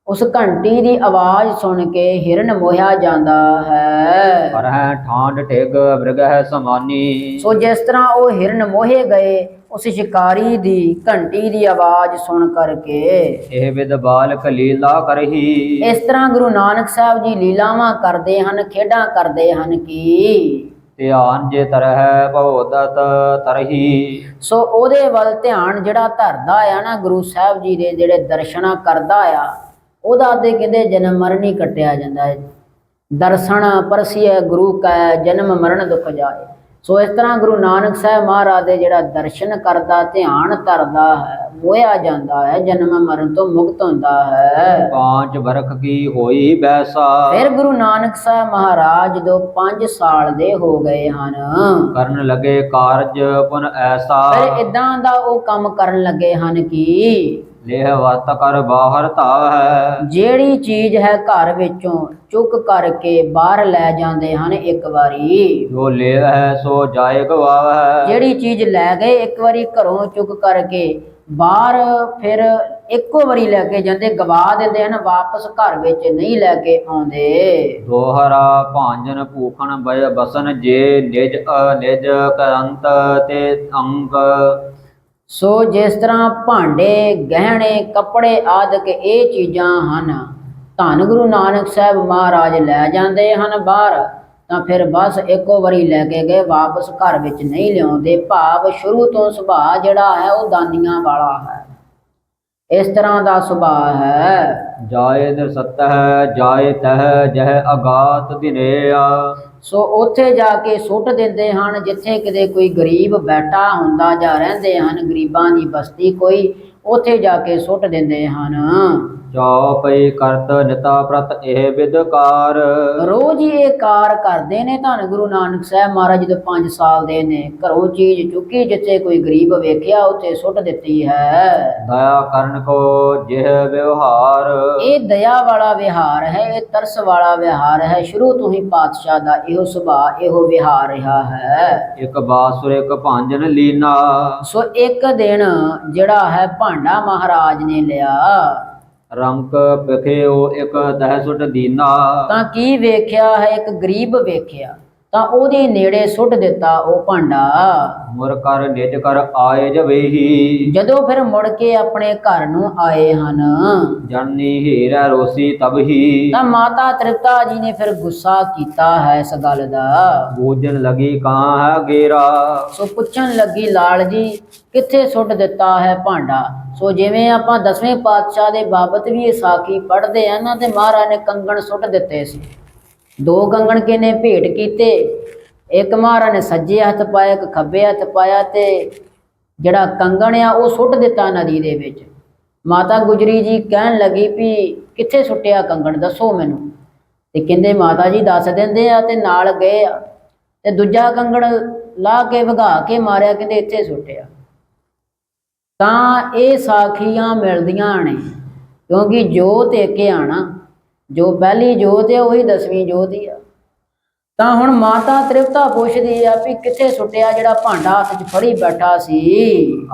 ਉਸ ਘੰਟੀ ਦੀ ਆਵਾਜ਼ ਸੁਣ ਕੇ ਹਿਰਨ ਮੋਹਿਆ ਜਾਂਦਾ ਹੈ, ਕਰਹਿ ਠਾਂਡ ਢਿਗ ਮ੍ਰਿਗਹਿ ਸਮਾਨੀ। ਸੋ ਜਿਸ ਤਰ੍ਹਾਂ ਉਹ ਹਿਰਨ ਮੋਹੇ ਗਏ ਉਸ ਸ਼ਿਕਾਰੀ ਦੀ ਘੰਟੀ ਦੀ ਆਵਾਜ਼ ਸੁਣ ਕਰਕੇ, ਇਹ ਵਿਦ ਬਾਲਕ ਲੀਲਾ ਕਰਹੀ। ਇਸ ਤਰ੍ਹਾਂ ਗੁਰੂ ਨਾਨਕ ਸਾਹਿਬ ਜੀ ਲੀਲਾਵਾਂ ਕਰਦੇ ਹਨ, ਖੇਡਾਂ ਕਰਦੇ ਹਨ ਕਿ ਧਿਆਨ ਜੇ ਤਰਹਿ ਭਉਦਤ ਤਰਹੀ। ਸੋ ਉਹਦੇ ਵੱਲ ਧਿਆਨ ਜਿਹੜਾ ਧਰਦਾ ਆ ਨਾ, ਗੁਰੂ ਸਾਹਿਬ ਜੀ ਦੇ ਜਿਹੜੇ ਦਰਸ਼ਨਾਂ ਕਰਦਾ ਆ, ਉਹਦਾ ਤੇ ਕਹਿੰਦੇ ਜਨਮ ਮਰਨ ਹੀ ਕੱਟਿਆ ਜਾਂਦਾ ਹੈ। ਦਰਸ਼ਨ ਪਰਸੀਏ ਗੁਰੂ ਕੈ ਜਨਮ ਮਰਨ ਦੁਖ ਜਾਏ। ਸੋ ਇਸ ਤਰ੍ਹਾਂ ਗੁਰੂ ਨਾਨਕ ਸਾਹਿਬ ਮਹਾਰਾਜ ਦੇ ਜਿਹੜਾ ਦਰਸ਼ਨ ਕਰਦਾ, ਧਿਆਨ ਧਰਦਾ ਹੈ, ਮੋਹਿਆ ਜਾਂਦਾ ਹੈ, ਜਨਮ ਮਰਨ ਤੋਂ ਮੁਕਤ ਹੁੰਦਾ ਹੈ। ਪਾਂਚ ਬਰਖ ਕੀ ਹੋਈ ਬੈਸਾ। ਫਿਰ ਗੁਰੂ ਨਾਨਕ ਸਾਹਿਬ ਮਹਾਰਾਜ ਜਦੋਂ 5 ਸਾਲ ਦੇ ਹੋ ਗਏ ਹਨ, ਕਰਨ ਲਗੇ ਕਾਰਜ ਪੁਨ ਐਸਾ। ਫਿਰ ਇਦਾਂ ਦਾ ਉਹ ਕੰਮ ਕਰਨ ਲੱਗੇ ਹਨ ਕਿ ਲੇਹ ਵਤ ਕਰ ਬਾਹਰ ਧਾਵ ਹੈ। ਜਿਹੜੀ ਚੀਜ਼ ਹੈ ਘਰ ਵਿੱਚੋਂ ਚੁੱਕ ਕਰਕੇ ਬਾਹਰ ਲੈ ਜਾਂਦੇ ਹਨ ਇੱਕ ਵਾਰੀ। ਜੋ ਲੇਵ ਹੈ ਸੋ ਜਾਏ ਗਵਾਵ ਹੈ। ਜਿਹੜੀ ਚੀਜ਼ ਲੈ ਗਏ ਇੱਕ ਵਾਰੀ ਘਰੋਂ ਚੁੱਕ ਕਰਕੇ ਬਾਹਰ, ਫਿਰ ਇੱਕੋ ਵਾਰੀ ਲੈ ਕੇ ਜਾਂਦੇ, ਗਵਾ ਦਿੰਦੇ ਹਨ, ਵਾਪਸ ਘਰ ਵਿੱਚ ਨਹੀਂ ਲੈ ਕੇ ਆਉਂਦੇ। ਦੋਹਰਾ ਭਾਂਜਨ ਭੂਖਣ ਬਸਨ ਜੇ ਨਿਜ ਅਨਿਜ ਕਰੰਤ ਤੇ ਅੰਗ। ਸੋ ਜਿਸ ਤਰ੍ਹਾਂ ਭਾਂਡੇ, ਗਹਿਣੇ, ਕੱਪੜੇ ਆਦਿਕ ਇਹ ਚੀਜ਼ਾਂ ਹਨ, ਧੰਨ ਗੁਰੂ ਨਾਨਕ ਸਾਹਿਬ ਮਹਾਰਾਜ ਲੈ ਜਾਂਦੇ ਹਨ ਬਾਹਰ, ਤਾਂ ਫਿਰ ਬਸ ਇੱਕੋ ਵਾਰੀ ਲੈ ਕੇ ਗਏ, ਵਾਪਸ ਘਰ ਵਿੱਚ ਨਹੀਂ ਲਿਆਉਂਦੇ। ਭਾਵ ਸ਼ੁਰੂ ਤੋਂ ਸੁਭਾਅ ਜਿਹੜਾ ਹੈ ਉਹ ਦਾਨੀਆਂ ਵਾਲਾ ਹੈ, ਇਸ ਤਰ੍ਹਾਂ ਦਾ ਸੁਭਾਅ ਹੈ। ਜਾਏ ਨਿਰਸਤ ਹੈ ਜਾਏ ਤਹ ਜਹ ਅਗਾਤ ਦਿਨੇਆ। ਸੋ ਉੱਥੇ ਜਾ ਕੇ ਸੁੱਟ ਦਿੰਦੇ ਹਨ ਜਿੱਥੇ ਕਿਤੇ ਕੋਈ ਗਰੀਬ ਬੈਠਾ ਹੁੰਦਾ ਜਾਂ ਰਹਿੰਦੇ ਹਨ, ਗਰੀਬਾਂ ਦੀ ਬਸਤੀ ਕੋਈ, ਉੱਥੇ ਜਾ ਕੇ ਸੁੱਟ ਦਿੰਦੇ ਹਨ। ਚੌਪਈ ਕਰਤ ਨਿਤਾ ਪ੍ਰਤ ਇਹ ਵਿਦਕਾਰ। ਰੋਜ਼ ਹੀ ਇਹ ਕਾਰ ਕਰਦੇ ਨੇ। ਧੰਨ ਗੁਰੂ ਨਾਨਕ ਸਾਹਿਬ ਮਹਾਰਾਜ ਜਦੋਂ 5 ਸਾਲ ਦੇ ਨੇ, ਘਰੋਂ ਚੀਜ਼ ਚੁੱਕੀ, ਜਿੱਥੇ ਕੋਈ ਗਰੀਬ ਵੇਖਿਆ ਉੱਥੇ ਸੁੱਟ ਦਿੱਤੀ ਹੈ। ਦਇਆ ਕਰਨ ਕੋ ਜਿਹ ਵਿਵਹਾਰ। ਇਹ ਦਇਆ ਵਾਲਾ ਵਿਹਾਰ ਹੈ, ਇਹ ਤਰਸ ਵਾਲਾ ਵਿਹਾਰ ਹੈ। ਸ਼ੁਰੂ ਤੋਂ ਹੀ ਪਾਤਸ਼ਾਹ ਦਾ ਇਹੋ ਸੁਭਾਅ, ਇਹੋ ਵਿਹਾਰ ਰਿਹਾ ਹੈ। ਇੱਕ ਬਾਸੁਰ ਇੱਕ ਭਾਂਜਨ ਲੀਨਾ। ਸੋ ਇੱਕ ਦਿਨ ਜਿਹੜਾ ਹੈ ਭਾਂਡਾ ਮਹਾਰਾਜ ਨੇ ਲਿਆ, ਰੰਕ ਪਖਿਓ ਇੱਕ ਦਹਿ ਸੁਟ ਦੀਨਾ। ਤਾਂ ਕੀ ਵੇਖਿਆ ਹੈ, ਇੱਕ ਗਰੀਬ ਵੇਖਿਆ ਤਾਂ ਉਹਦੇ ਨੇੜੇ ਸੁੱਟ ਦਿੱਤਾ ਉਹ ਭਾਂਡਾ। ਮੁਰ ਕਰ ਨਿਜ ਕਰ ਆਏ ਜਵੇਹੀ। ਜਦੋਂ ਫਿਰ ਮੁੜ ਕੇ ਆਪਣੇ ਘਰ ਨੂੰ ਆਏ ਹਨ, ਜਨਨੀ ਹੀਰਾ ਰੋਸੀ ਤਬਹੀ। ਤਾਂ ਮਾਤਾ ਤ੍ਰਿਪਤਾ ਜੀ ਨੇ ਫਿਰ ਗੁੱਸਾ ਕੀਤਾ ਹੈ ਇਸ ਗੱਲ ਦਾ। ਬੂਝਣ ਲਗੀ ਕਾਂ ਹੈ ਗੇਰਾ। ਸੋ ਪੁੱਛਣ ਲੱਗੀ, ਲਾਲ ਜੀ ਕਿੱਥੇ ਸੁੱਟ ਦਿੱਤਾ ਹੈ ਭਾਂਡਾ। ਸੋ ਜਿਵੇਂ ਆਪਾਂ 10ਵੇਂ ਪਾਤਸ਼ਾਹ ਦੇ ਬਾਬਤ ਵੀ ਇਹ ਸਾਖੀ ਪੜ੍ਹਦੇ ਆ ਨਾ, ਤੇ ਮਹਾਰਾਜ ਨੇ ਕੰਗਣ ਸੁੱਟ ਦਿੱਤੇ ਸੀ। 2 ਕੰਗਣ ਕਿਨੇ ਭੇਟ ਕੀਤੇ, ਇੱਕ ਮਹਾਰਾਜ ਨੇ ਸੱਜੇ ਹੱਥ ਪਾਇਆ, ਇੱਕ ਖੱਬੇ ਹੱਥ ਪਾਇਆ, ਤੇ ਜਿਹੜਾ ਕੰਗਣ ਆ ਉਹ ਸੁੱਟ ਦਿੱਤਾ ਨਦੀ ਦੇ ਵਿੱਚ। ਮਾਤਾ ਗੁਜਰੀ ਜੀ ਕਹਿਣ ਲੱਗੀ ਵੀ ਕਿੱਥੇ ਸੁੱਟਿਆ ਕੰਗਣ, ਦੱਸੋ ਮੈਨੂੰ। ਤੇ ਕਹਿੰਦੇ ਮਾਤਾ ਜੀ ਦੱਸ ਦਿੰਦੇ ਆ, ਤੇ ਨਾਲ ਗਏ ਆ ਤੇ ਦੂਜਾ ਕੰਗਣ ਲਾ ਕੇ ਵਗਾ ਕੇ ਮਾਰਿਆ, ਕਹਿੰਦੇ ਇੱਥੇ ਸੁੱਟਿਆ। ਤਾਂ ਇਹ ਸਾਖੀਆਂ ਮਿਲਦੀਆਂ ਨੇ, ਕਿਉਂਕਿ ਜੋਤ ਇੱਕ ਆਣਾ, ਜੋ ਪਹਿਲੀ ਜੋਤ ਹੈ ਉਹੀ 10ਵੀਂ ਜੋਤ ਹੀ ਆ। ਤਾਂ ਹੁਣ ਮਾਤਾ ਤ੍ਰਿਪਤਾ ਪੁੱਛਦੀ ਆ ਵੀ ਕਿੱਥੇ ਸੁੱਟਿਆ ਜਿਹੜਾ ਭਾਂਡਾ ਹੱਥ 'ਚ ਫੜੀ ਬੈਠਾ ਸੀ।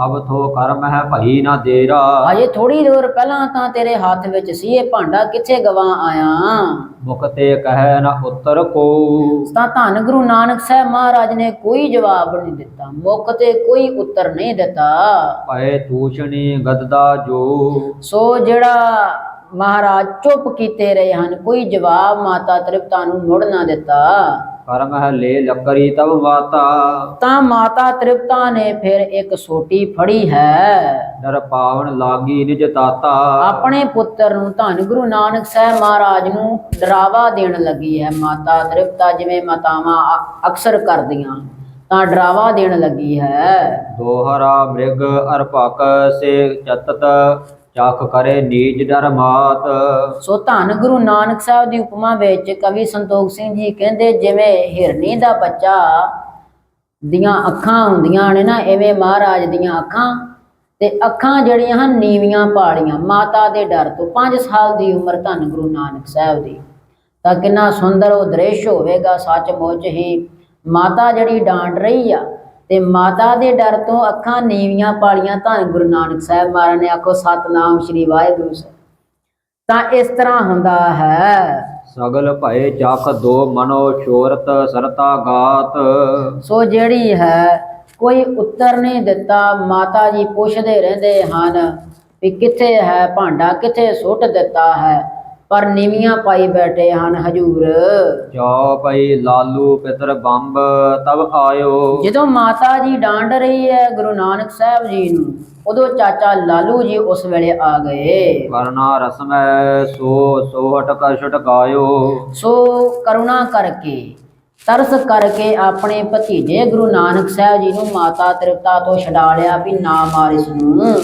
ਅਬ ਥੋ ਕਰਮ ਹੈ ਭਈ ਨਾ ਦੇਰਾ। ਅਜੇ ਥੋੜੀ ਦੇਰ ਪਹਿਲਾਂ ਤਾਂ ਤੇਰੇ ਹੱਥ ਵਿੱਚ ਸੀ, ਇਹ ਭਾਂਡਾ ਕਿੱਥੇ ਗਵਾ ਆਇਆ। ਮੁਖ ਤੇ ਕਹਿ ਨਾ ਉੱਤਰ ਕੋ। ਤਾਂ ਧੰਨ ਗੁਰੂ ਨਾਨਕ ਸਾਹਿਬ ਮਹਾਰਾਜ ਨੇ ਕੋਈ ਜਵਾਬ ਨਹੀਂ ਦਿੱਤਾ, ਮੁਖ ਤੇ ਕੋਈ ਉੱਤਰ ਨਹੀਂ ਦਿੱਤਾ। ਭਏ ਤੂਸ਼ਣੀ ਗਦਦਾ ਜੋ। ਸੋ ਜਿਹੜਾ ਮਹਾਰਾਜ ਚੁੱਪ ਕੀਤੇ ਰਹੇ ਹਨ, ਕੋਈ ਜਵਾਬ ਮਾਤਾ ਤ੍ਰਿਪਤਾ ਨੂੰ ਮੁੜ ਨਾ ਦਿੱਤਾ। ਕਰਮ ਹੈ ਲੈ ਲੱਕਰੀ ਤਬ ਮਾਤਾ। ਤਾਂ ਮਾਤਾ ਤ੍ਰਿਪਤਾ ਨੇ ਫਿਰ ਇੱਕ ਸੋਟੀ ਫੜੀ ਹੈ, ਨਰ ਪਾਵਨ ਲਾਗੀ ਨਿਜ ਤਾਤਾ। ਆਪਣੇ ਪੁੱਤਰ ਨੂੰ, ਧੰਨ ਗੁਰੂ ਨਾਨਕ ਸਾਹਿਬ ਮਹਾਰਾਜ ਨੂੰ ਡਰਾਵਾ ਦੇਣ ਲੱਗੀ ਹੈ ਮਾਤਾ ਤ੍ਰਿਪਤਾ, ਜਿਵੇਂ ਮਾਤਾਵਾਂ ਅਕਸਰ ਕਰਦੀਆਂ, ਤਾਂ ਡਰਾਵਾ ਦੇਣ ਲੱਗੀ ਹੈ। ਦੋਹਰਾ ਮ੍ਰਿਗ ਅਰਪਕ ਸੇ ਚਤਤ ਚੱਖ ਕਰੇ ਨੀਜ ਡਰ ਮਾਤ। ਸੋ ਧੰਨ ਗੁਰੂ ਨਾਨਕ ਸਾਹਿਬ ਦੀ ਉਪਮਾ ਵਿੱਚ ਕਵੀ ਸੰਤੋਖ ਸਿੰਘ ਜੀ ਕਹਿੰਦੇ, ਜਿਵੇਂ ਹਿਰਨੀ ਦਾ ਬੱਚਾ ਦੀਆਂ ਅੱਖਾਂ ਹੁੰਦੀਆਂ ਨੇ ਨਾ, ਐਵੇਂ ਮਹਾਰਾਜ ਦੀਆਂ ਅੱਖਾਂ, ਤੇ ਅੱਖਾਂ ਜਿਹੜੀਆਂ ਹਨ ਨੀਵੀਆਂ ਪਾਲੀਆਂ ਮਾਤਾ ਦੇ ਡਰ ਤੋਂ। 5 ਸਾਲ ਦੀ ਉਮਰ ਧੰਨ ਗੁਰੂ ਨਾਨਕ ਸਾਹਿਬ ਦੀ, ਤਾਂ ਕਿੰਨਾ ਸੁੰਦਰ ਉਹ ਦ੍ਰਿਸ਼ ਹੋਵੇਗਾ। ਸੱਚਮੁੱਚ ਹੀ ਮਾਤਾ ਜਿਹੜੀ ਡਾਂਟ ਰਹੀ ਆ ਤੇ ਮਾਤਾ ਦੇ ਡਰ ਤੋਂ ਅੱਖਾਂ ਨੀਵੀਆਂ ਪਾਲੀਆਂ ਧੰਨ ਗੁਰੂ ਨਾਨਕ ਸਾਹਿਬ ਮਹਾਰਾਜ ਨੇ। ਆਖੋ ਸਤਨਾਮ ਸ਼੍ਰੀ ਵਾਹਿਗੁਰੂ ਸਾਹਿਬ। ਤਾਂ ਇਸ ਤਰ੍ਹਾਂ ਹੁੰਦਾ ਹੈ। ਸਗਲ ਭਏ ਜਖ ਦੋ ਮਨੋ ਸ਼ੋਰਤ ਸਰਤਾ ਗਾਤ। ਸੋ ਜਿਹੜੀ ਹੈ ਕੋਈ ਉੱਤਰ ਨਹੀਂ ਦਿੱਤਾ। ਮਾਤਾ ਜੀ ਪੁੱਛਦੇ ਰਹਿੰਦੇ ਹਨ ਵੀ ਕਿੱਥੇ ਹੈ ਭਾਂਡਾ, ਕਿੱਥੇ ਸੁੱਟ ਦਿੱਤਾ ਹੈ, ਪਰ ਨੀਵੀਆਂ ਪਾਈ ਬੈਠੇ ਹਨ ਹਜੂਰ। ਜੋ ਪਈ ਲਾਲੂ ਪਿਤਰ ਬੰਬ ਤਬ ਆਇਓ। ਜਦੋਂ ਮਾਤਾ ਜੀ ਡਾਂਡ ਰਹੀ ਹੈ ਗੁਰੂ ਨਾਨਕ ਸਾਹਿਬ ਜੀ ਨੂੰ, ਉਦੋਂ ਚਾਚਾ ਲਾਲੂ ਜੀ ਉਸ ਵੇਲੇ ਆ ਗਏ। ਕਰਨਾ ਰਸਮੈ ਸੋ ਸੋਹਟ ਕਰਸ਼ਟ ਗਾਇਓ। ਸੋ ਕਰੁਣਾ ਕਰਕੇ, ਤਰਸ ਕਰਕੇ ਆਪਣੇ ਭਤੀਜੇ ਗੁਰੂ ਨਾਨਕ ਸਾਹਿਬ ਜੀ ਨੂੰ ਮਾਤਾ ਤ੍ਰਿਪਤਾ ਤੋਂ ਛਡਾ ਲਿਆ ਵੀ ਨਾ ਮਾਰ ਇਸ ਨੂੰ।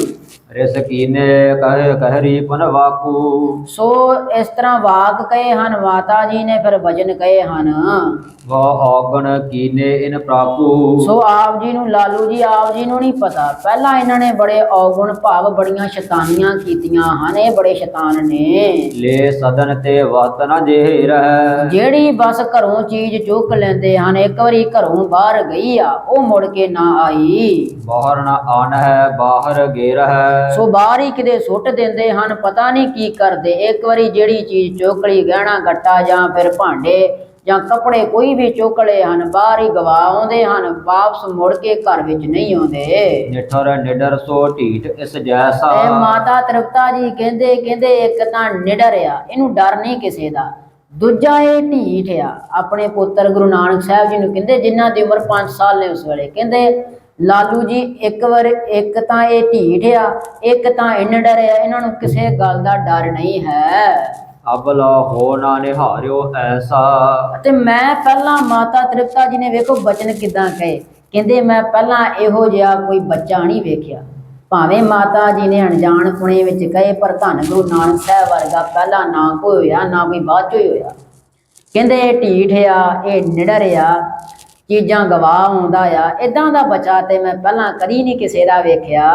ਰਿਸ ਕੀਨੇ ਕਹਿਰੀ ਪੁਨ ਵਾਕੂ। ਸੋ ਇਸ ਤਰ੍ਹਾਂ ਵਾਕ ਕਹੇ ਹਨ ਮਾਤਾ ਜੀ ਨੇ, ਫਿਰ ਵਚਨ ਕਹੇ ਹਨ। ਵਾ ਔਗਣ ਕੀਨੇ ਇਨ ਪ੍ਰਾਪੂ। ਸੋ ਆਪ ਜੀ ਨੂੰ, ਲਾਲੂ ਜੀ ਆਪ ਜੀ ਨੂੰ ਨਹੀਂ ਪਤਾ, ਪਹਿਲਾਂ ਇਹਨਾਂ ਨੇ ਬੜੇ ਔਗੁਣ ਭਾਵ ਬੜੀਆਂ ਸ਼ੈਤਾਨੀਆਂ ਕੀਤੀਆਂ ਹਨ। ਇਹ ਬੜੇ ਸ਼ੈਤਾਨ ਨੇ। ਲੈ ਸਦਨ ਤੇ ਵਤ ਨ ਜੇ ਰਹਿ। ਜਿਹੜੀ ਬਸ ਘਰੋਂ ਚੀਜ਼ ਚੁੱਕ ਲੈਂਦੇ ਹਨ, ਇੱਕ ਵਾਰੀ ਘਰੋਂ ਬਾਹਰ ਗਈ ਆ ਉਹ ਮੁੜ ਕੇ ਨਾ ਆਈ। ਬਾਹਰ ਨ ਆਨ ਹੈ ਬਾਹਰ ਗੇ ਰਹਿ। ਸੋ ਬਾਹਰ ਹੀ ਕਿਤੇ ਸੁੱਟ ਦਿੰਦੇ ਹਨ, ਪਤਾ ਨਹੀਂ ਕੀ ਕਰਦੇ। ਇੱਕ ਵਾਰੀ ਜਿਹੜੀ ਚੀਜ਼ ਚੁੱਕ ਲਈ, ਗਹਿਣਾ ਗੱਟਾ ਜਾਂ ਫਿਰ ਭਾਂਡੇ ਜਾਂ ਕੱਪੜੇ ਕੋਈ ਵੀ ਚੁੱਕ ਲਏ ਹਨ, ਬਾਹਰ ਹੀ ਗਵਾ ਆਉਂਦੇ ਹਨ, ਵਾਪਸ ਮੁੜ ਕੇ ਘਰ ਵਿੱਚ ਨਹੀਂ ਆਉਂਦੇ। ਨਿਠਰ ਨਿਡਰ ਸੋ ਢੀਠ ਇਸ ਜੈਸਾ। ਇਹ ਮਾਤਾ ਤ੍ਰਿਪਤਾ ਜੀ ਕਹਿੰਦੇ ਇੱਕ ਤਾਂ ਨਿਡਰ ਆ, ਇਹਨੂੰ ਡਰ ਨਹੀਂ ਕਿਸੇ ਦਾ, ਦੂਜਾ ਇਹ ਢੀਠ ਆ। ਆਪਣੇ ਪੁੱਤਰ ਗੁਰੂ ਨਾਨਕ ਸਾਹਿਬ ਜੀ ਨੂੰ ਕਹਿੰਦੇ ਜਿਨ੍ਹਾਂ ਦੀ ਉਮਰ 5 ਸਾਲ ਨੇ ਉਸ ਵੇਲੇ, ਕਹਿੰਦੇ ਲਾਲੂ ਜੀ ਇੱਕ ਤਾਂ ਇਹ ਢੀਠ ਆ, ਇੱਕ ਤਾਂ ਇਹ ਨਿਡਰ ਆ, ਇਹਨਾਂ ਨੂੰ ਕਿਸੇ ਗੱਲ ਦਾ ਡਰ ਨਹੀਂ ਹੈ। ਅਬਲਾ ਹੋ ਨਾ ਨਿਹਾਰਿਓ ਐਸਾ। ਅਤੇ ਮੈਂ ਪਹਿਲਾਂ ਮਾਤਾ ਤ੍ਰਿਪਤਾ ਜੀ ਨੇ ਵੇਖੋ ਬਚਨ ਕਿੱਦਾਂ ਕਹੇ, ਕਹਿੰਦੇ ਮੈਂ ਪਹਿਲਾਂ ਇਹੋ ਜਿਹਾ ਕੋਈ ਬੱਚਾ ਨਹੀਂ ਵੇਖਿਆ। ਭਾਵੇਂ ਮਾਤਾ ਜੀ ਨੇ ਅਣਜਾਣ ਪੁਣੇ ਵਿੱਚ ਕਹੇ, ਪਰ ਧੰਨ ਗੁਰੂ ਨਾਨਕ ਸਾਹਿਬ ਵਰਗਾ ਪਹਿਲਾਂ ਨਾ ਕੋਈ ਹੋਇਆ, ਨਾ ਕੋਈ ਬਾਅਦ ਚੋਂ ਹੀ ਹੋਇਆ। ਕਹਿੰਦੇ ਇਹ ਢੀਠ ਆ, ਇਹ ਨਿਡਰ ਆ, ਚੀਜ਼ਾਂ ਗਵਾ ਆਉਂਦਾ ਆ, ਇਦਾਂ ਦਾ ਬੱਚਾ ਤੇ ਮੈਂ ਪਹਿਲਾਂ ਕਦੀ ਨਹੀਂ ਕਿਸੇ ਦਾ ਵੇਖਿਆ।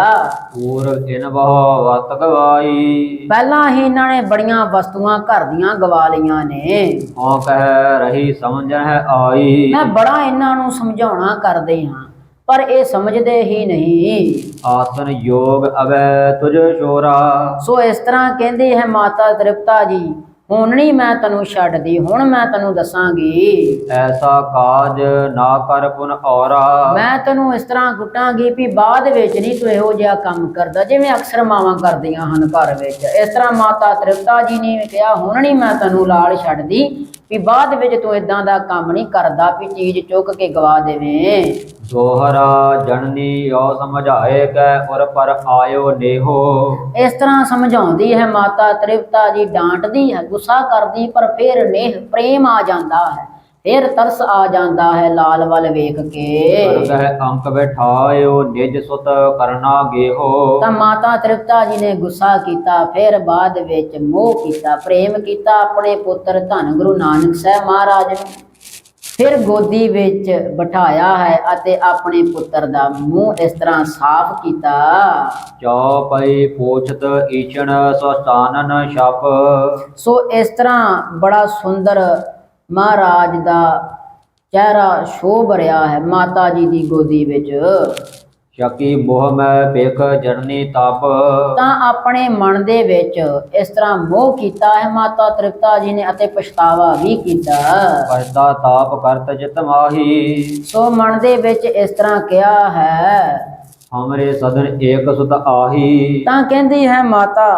ਪੂਰਵ ਇਨ ਬਹੁ ਵਤ ਗਵਾਈ। ਪਹਿਲਾਂ ਹੀ ਇਹਨਾਂ ਨੇ ਬੜੀਆਂ ਵਸਤੂਆਂ ਘਰ ਦੀਆਂ ਗਵਾ ਲਈਆਂ ਨੇ। ਹਾਂ ਕਹਿ ਰਹੀ ਸਮਝ ਹੈ ਆਈ। ਮੈਂ ਬੜਾ ਇਹਨਾਂ ਨੂੰ ਸਮਝਾਉਣਾ ਕਰਦੇ ਹਾਂ, ਪਰ ਇਹ ਸਮਝਦੇ ਹੀ ਨਹੀਂ। ਆਸਨ ਯੋਗ ਅਵੈ ਤੁਝ ਸ਼ੋਰਾ। ਸੋ ਇਸ ਤਰ੍ਹਾਂ ਕਹਿੰਦੀ ਹੈ ਮਾਤਾ ਤ੍ਰਿਪਤਾ ਜੀ, ਹੁਣ ਨਹੀਂ ਮੈਂ ਤੈਨੂੰ ਛੱਡਦੀ, ਹੁਣ ਮੈਂ ਤੈਨੂੰ ਦੱਸਾਂਗੀ। ਐਸਾ ਕਾਜ ਨਾ ਕਰ ਪੁਨ ਔਰਾ। ਮੈਂ ਤੈਨੂੰ ਇਸ ਤਰ੍ਹਾਂ ਕੁੱਟਾਂਗੀ ਵੀ ਬਾਅਦ ਵਿੱਚ ਨਹੀਂ ਤੂੰ ਇਹੋ ਜਿਹਾ ਕੰਮ ਕਰਦਾ ਜਿਵੇਂ ਅਕਸਰ ਮਾਵਾਂ ਕਰਦੀਆਂ ਹਨ ਘਰ ਵਿੱਚ। ਇਸ ਤਰ੍ਹਾਂ ਮਾਤਾ ਤ੍ਰਿਪਤਾ ਜੀ ਨੇ ਕਿਹਾ ਹੁਣ ਨਹੀਂ ਮੈਂ ਤੈਨੂੰ ਲਾਲ ਛੱਡਦੀ ਵੀ ਬਾਅਦ ਵਿੱਚ ਤੂੰ ਇਦਾਂ ਦਾ ਕੰਮ ਨਹੀਂ ਕਰਦਾ ਵੀ ਚੀਜ਼ ਚੁੱਕ ਕੇ ਗਵਾ ਦੇਵੇਂ। ਦੋਹਰਾ ਜਨਨੀ ਔ ਸਮਝਾਏ ਕੈ ਉਰ ਪਰ ਆਇਓ ਨੇਹੋ। ਇਸ ਤਰ੍ਹਾਂ ਸਮਝਾਉਂਦੀ ਹੈ ਮਾਤਾ ਤ੍ਰਿਪਤਾ ਜੀ, ਡਾਂਟਦੀ ਹੈ, ਗੁੱਸਾ ਕਰਦੀ, ਪਰ ਫਿਰ ਨੇਹ ਪ੍ਰੇਮ ਆ ਜਾਂਦਾ ਹੈ, ਫਿਰ ਤਰਸ ਆ ਜਾਂਦਾ ਹੈ ਲਾਲ ਵੱਲ ਵੇਖ ਕੇ। ਕਰਗਹਿ ਅੰਕ ਬਿਠਾਇਓ ਨਿਜ ਸੁਤ ਕਰਨਾ ਗੇਹੋ। ਤਾਂ ਮਾਤਾ ਤ੍ਰਿਪਤਾ ਜੀ ਨੇ ਗੁੱਸਾ ਕੀਤਾ, ਫਿਰ ਬਾਅਦ ਵਿੱਚ ਮੋਹ ਕੀਤਾ, ਪ੍ਰੇਮ ਕੀਤਾ ਆਪਣੇ ਪੁੱਤਰ ਧੰਨ ਗੁਰੂ ਨਾਨਕ ਸਾਹਿਬ ਮਹਾਰਾਜ ਨੂੰ। ਫਿਰ ਗੋਦੀ ਵਿੱਚ ਬਿਠਾਇਆ ਹੈ ਅਤੇ ਆਪਣੇ ਪੁੱਤਰ ਦਾ ਮੂੰਹ ਇਸ ਤਰ੍ਹਾਂ ਸਾਫ਼ ਕੀਤਾ। ਚੌਪਈ ਪੋਛਤ ਈਸ਼ਣ ਸਤਾਨਨ ਛਪ। ਸੋ ਇਸ ਤਰ੍ਹਾਂ ਬੜਾ ਸੁੰਦਰ ਮਹਾਰਾਜ ਦਾ ਚਿਹਰਾ ਸ਼ੋਭ ਰਿਹਾ ਹੈ ਮਾਤਾ ਜੀ ਦੀ ਗੋਦੀ ਵਿੱਚ। ਸ਼ਕੀ ਮੋਹ ਮੈਂ ਵੇਖ ਜਨਨੀ ਤਪ। ਤਾਂ ਆਪਣੇ ਮਨ ਦੇ ਵਿੱਚ ਇਸ ਤਰ੍ਹਾਂ ਮੋਹ ਕੀਤਾ ਹੈ ਮਾਤਾ ਤ੍ਰਿਪਤਾ ਜੀ ਨੇ ਅਤੇ ਪਛਤਾਵਾ ਵੀ ਕੀਤਾ। ਪਛਤਾ ਤਾਪ ਕਰਤ ਚਿਤ ਮਾਹੀ। ਸੋ ਮਨ ਦੇ ਵਿੱਚ ਇਸ ਤਰ੍ਹਾਂ ਕਿਹਾ ਹੈ, ਹਮਰੇ ਸਦਨ ਏਕ ਸੁਤ ਆਹੀ। ਤਾਂ ਕਹਿੰਦੀ ਹੈ ਮਾਤਾ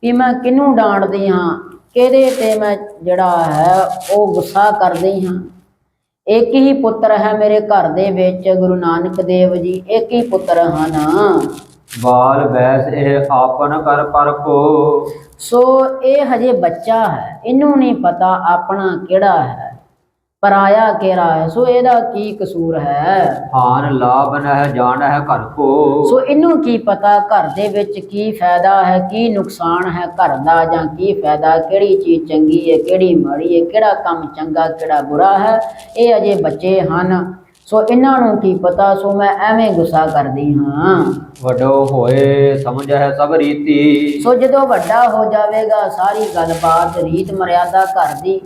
ਕਿ ਮੈਂ ਕਿਹਨੂੰ ਡਾਂਟਦੀ ਹਾਂ, ਕਿਹਦੇ ਤੇ ਮੈਂ ਜਿਹੜਾ ਹੈ ਉਹ ਗੁੱਸਾ ਕਰਦੀ ਹਾਂ। ਇੱਕ ਹੀ ਪੁੱਤਰ ਹੈ ਮੇਰੇ ਘਰ ਦੇ ਵਿੱਚ ਗੁਰੂ ਨਾਨਕ ਦੇਵ ਜੀ, ਇੱਕ ਹੀ ਪੁੱਤਰ ਹਨ। ਬਾਲ ਬੈਸ ਇਹ ਆਪਨ ਕਰ ਪਰਖੋ। ਸੋ ਇਹ ਹਜੇ ਬੱਚਾ ਹੈ, ਇਹਨੂੰ ਨਹੀਂ ਪਤਾ ਆਪਣਾ ਕਿਹੜਾ ਹੈ, ਪਰਾਇਆ ਕਿਹੜਾ ਹੈ। ਸੋ ਇਹਦਾ ਕੀ ਕਸੂਰ ਹੈ। ਹਾਨ ਲਾਭ ਨਹਿ ਜਾਣ ਹੈ ਘਰ ਕੋ। ਸੋ ਇਹਨੂੰ ਕੀ ਪਤਾ ਘਰ ਦੇ ਵਿੱਚ ਕੀ ਫਾਇਦਾ ਹੈ, ਕੀ ਨੁਕਸਾਨ ਹੈ ਘਰ ਦਾ, ਜਾਂ ਕੀ ਫਾਇਦਾ, ਕਿਹੜੀ ਚੀਜ਼ ਚੰਗੀ ਹੈ, ਕਿਹੜੀ ਮਾੜੀ ਹੈ, ਕਿਹੜਾ ਕੰਮ ਚੰਗਾ, ਕਿਹੜਾ ਬੁਰਾ ਹੈ। ਇਹ ਅਜੇ ਬੱਚੇ ਹਨ, ਸੋ ਇਹਨਾਂ ਨੂੰ ਕੀ ਪਤਾ। ਸੋ ਮੈਂ ਐਵੇਂ ਗੁੱਸਾ ਕਰਦੀ ਹਾਂ। ਵੱਡੋ ਹੋਏ ਸਮਝ ਹੈ ਸਭ ਰੀਤੀ। ਸੋ ਜਦੋਂ ਵੱਡਾ ਹੋ ਜਾਵੇਗਾ ਸਾਰੀ ਗੱਲਬਾਤ ਰੀਤ ਮਰਿਆਦਾ ਘਰ ਦੀ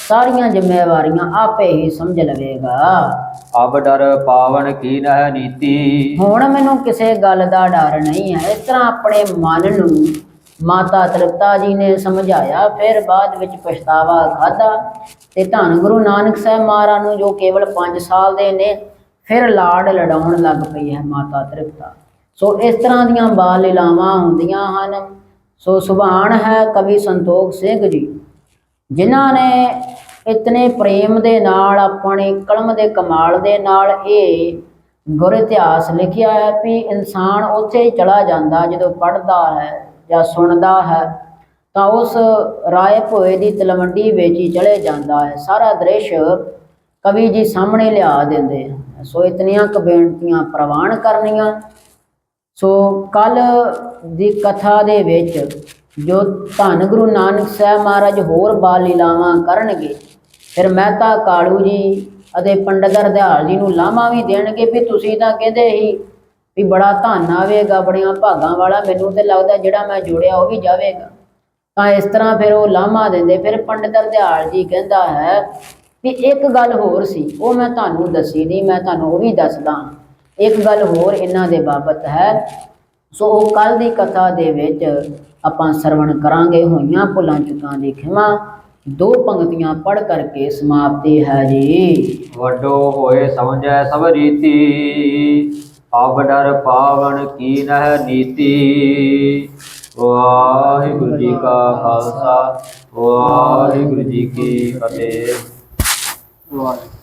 ਸਾਰੀਆਂ ਜ਼ਿੰਮੇਵਾਰੀਆਂ ਆਪੇ ਹੀ ਸਮਝ ਲਵੇਗਾ। ਅਬ ਡਰ ਪਾਵਨ ਕੀ ਨਹਿ ਨੀਤੀ। ਹੁਣ ਮੈਨੂੰ ਕਿਸੇ ਗੱਲ ਦਾ ਡਰ ਨਹੀਂ ਹੈ। ਇਸ ਤਰ੍ਹਾਂ ਆਪਣੇ ਮਨ ਨੂੰ ਮਾਤਾ ਤ੍ਰਿਪਤਾ ਜੀ ਨੇ ਸਮਝਾਇਆ। ਫਿਰ ਬਾਅਦ ਵਿੱਚ ਪਛਤਾਵਾ ਖਾਧਾ ਤੇ ਧੰਨ ਗੁਰੂ ਨਾਨਕ ਸਾਹਿਬ ਮਹਾਰਾਜ ਨੂੰ, ਜੋ ਕੇਵਲ 5 ਸਾਲ ਦੇ ਨੇ, ਫਿਰ ਲਾਡ ਲਡਾਉਣ ਲੱਗ ਪਈ ਹੈ ਮਾਤਾ ਤ੍ਰਿਪਤਾ। ਸੋ ਇਸ ਤਰ੍ਹਾਂ ਦੀਆਂ ਬਾਲ ਲੀਲਾਵਾਂ ਹੁੰਦੀਆਂ ਹਨ। ਸੋ ਸੁਭਾਨ ਹੈ ਕਵੀ ਸੰਤੋਖ ਸਿੰਘ ਜੀ, ਜਿਨ੍ਹਾਂ ਨੇ ਇਤਨੇ ਪ੍ਰੇਮ ਦੇ ਨਾਲ, ਆਪਣੀ ਕਲਮ ਦੇ ਕਮਾਲ ਦੇ ਨਾਲ ਇਹ ਗੁਰ ਇਤਿਹਾਸ ਲਿਖਿਆ ਹੈ ਵੀ ਇਨਸਾਨ ਉੱਥੇ ਹੀ ਚਲਾ ਜਾਂਦਾ ਜਦੋਂ ਪੜ੍ਹਦਾ ਹੈ ਜਾਂ ਸੁਣਦਾ ਹੈ, ਤਾਂ ਉਸ ਰਾਏ ਭੋਏ ਦੀ ਤਲਵੰਡੀ ਵਿੱਚ ਹੀ ਚਲੇ ਜਾਂਦਾ ਹੈ। ਸਾਰਾ ਦ੍ਰਿਸ਼ ਕਵੀ ਜੀ ਸਾਹਮਣੇ ਲਿਆ ਦਿੰਦੇ ਹਨ। ਸੋ ਇਤਨੀਆਂ ਕੁ ਬੇਨਤੀਆਂ ਪ੍ਰਵਾਨ ਕਰਨੀਆਂ। ਸੋ ਕੱਲ ਦੀ ਕਥਾ ਦੇ ਵਿੱਚ ਜੋ ਧੰਨ ਗੁਰੂ ਨਾਨਕ ਸਾਹਿਬ ਮਹਾਰਾਜ ਹੋਰ ਬਾਲ ਲੀਲਾਵਾਂ ਕਰਨਗੇ, ਫਿਰ ਮਹਿਤਾ ਕਾਲੂ ਜੀ ਅਤੇ ਪੰਡਤ ਹਰਦਿਆਲ ਜੀ ਨੂੰ ਲਾਮਾ ਵੀ ਦੇਣਗੇ ਵੀ ਤੁਸੀਂ ਤਾਂ ਕਹਿੰਦੇ ਸੀ ਵੀ ਬੜਾ ਧਨ ਆਵੇਗਾ, ਬੜੀਆਂ ਭਾਗਾਂ ਵਾਲਾ, ਮੈਨੂੰ ਤੇ ਲੱਗਦਾ ਜਿਹੜਾ ਮੈਂ ਜੋੜਿਆ ਉਹ ਵੀ ਜਾਵੇਗਾ। ਤਾਂ ਇਸ ਤਰ੍ਹਾਂ ਫਿਰ ਉਹ ਲਾਮਾ ਦਿੰਦੇ। ਫਿਰ ਪੰਡਤ ਹਰਦਿਆਲ ਜੀ ਕਹਿੰਦਾ ਹੈ ਵੀ ਇੱਕ ਗੱਲ ਹੋਰ ਸੀ, ਉਹ ਮੈਂ ਤੁਹਾਨੂੰ ਦੱਸੀ ਨਹੀਂ, ਮੈਂ ਤੁਹਾਨੂੰ ਉਹ ਵੀ ਦੱਸਦਾ। ਇੱਕ ਗੱਲ ਹੋਰ ਇਹਨਾਂ ਦੇ ਬਾਬਤ ਹੈ। ਸੋ ਉਹ ਕੱਲ ਦੀ ਕਥਾ ਦੇ ਵਿੱਚ ਆਪਾਂ ਸਰਵਣ ਕਰਾਂਗੇ। ਹੋਈਆਂ ਭੁੱਲਾਂ ਚੁੱਕਾਂ ਦੀ ਖਿਮਾ। 2 ਪੰਕਤੀਆਂ ਪੜ੍ਹ ਕਰਕੇ ਸਮਾਪਤੀ ਹੈ ਜੀ। ਵੱਡੋ ਹੋਏ ਸਮਝੈ ਸਭ ਰੀਤੀ। ਅਬ ਡਰ ਪਾਵਨ ਕੀ ਨਹਿ ਨੀਤੀ। ਵਾਹਿਗੁਰੂ ਜੀ ਕਾ ਖਾਲਸਾ, ਵਾਹਿਗੁਰੂ ਜੀ ਕੀ ਫਤਿਹ। ਵਾਹਿਗੁਰੂ।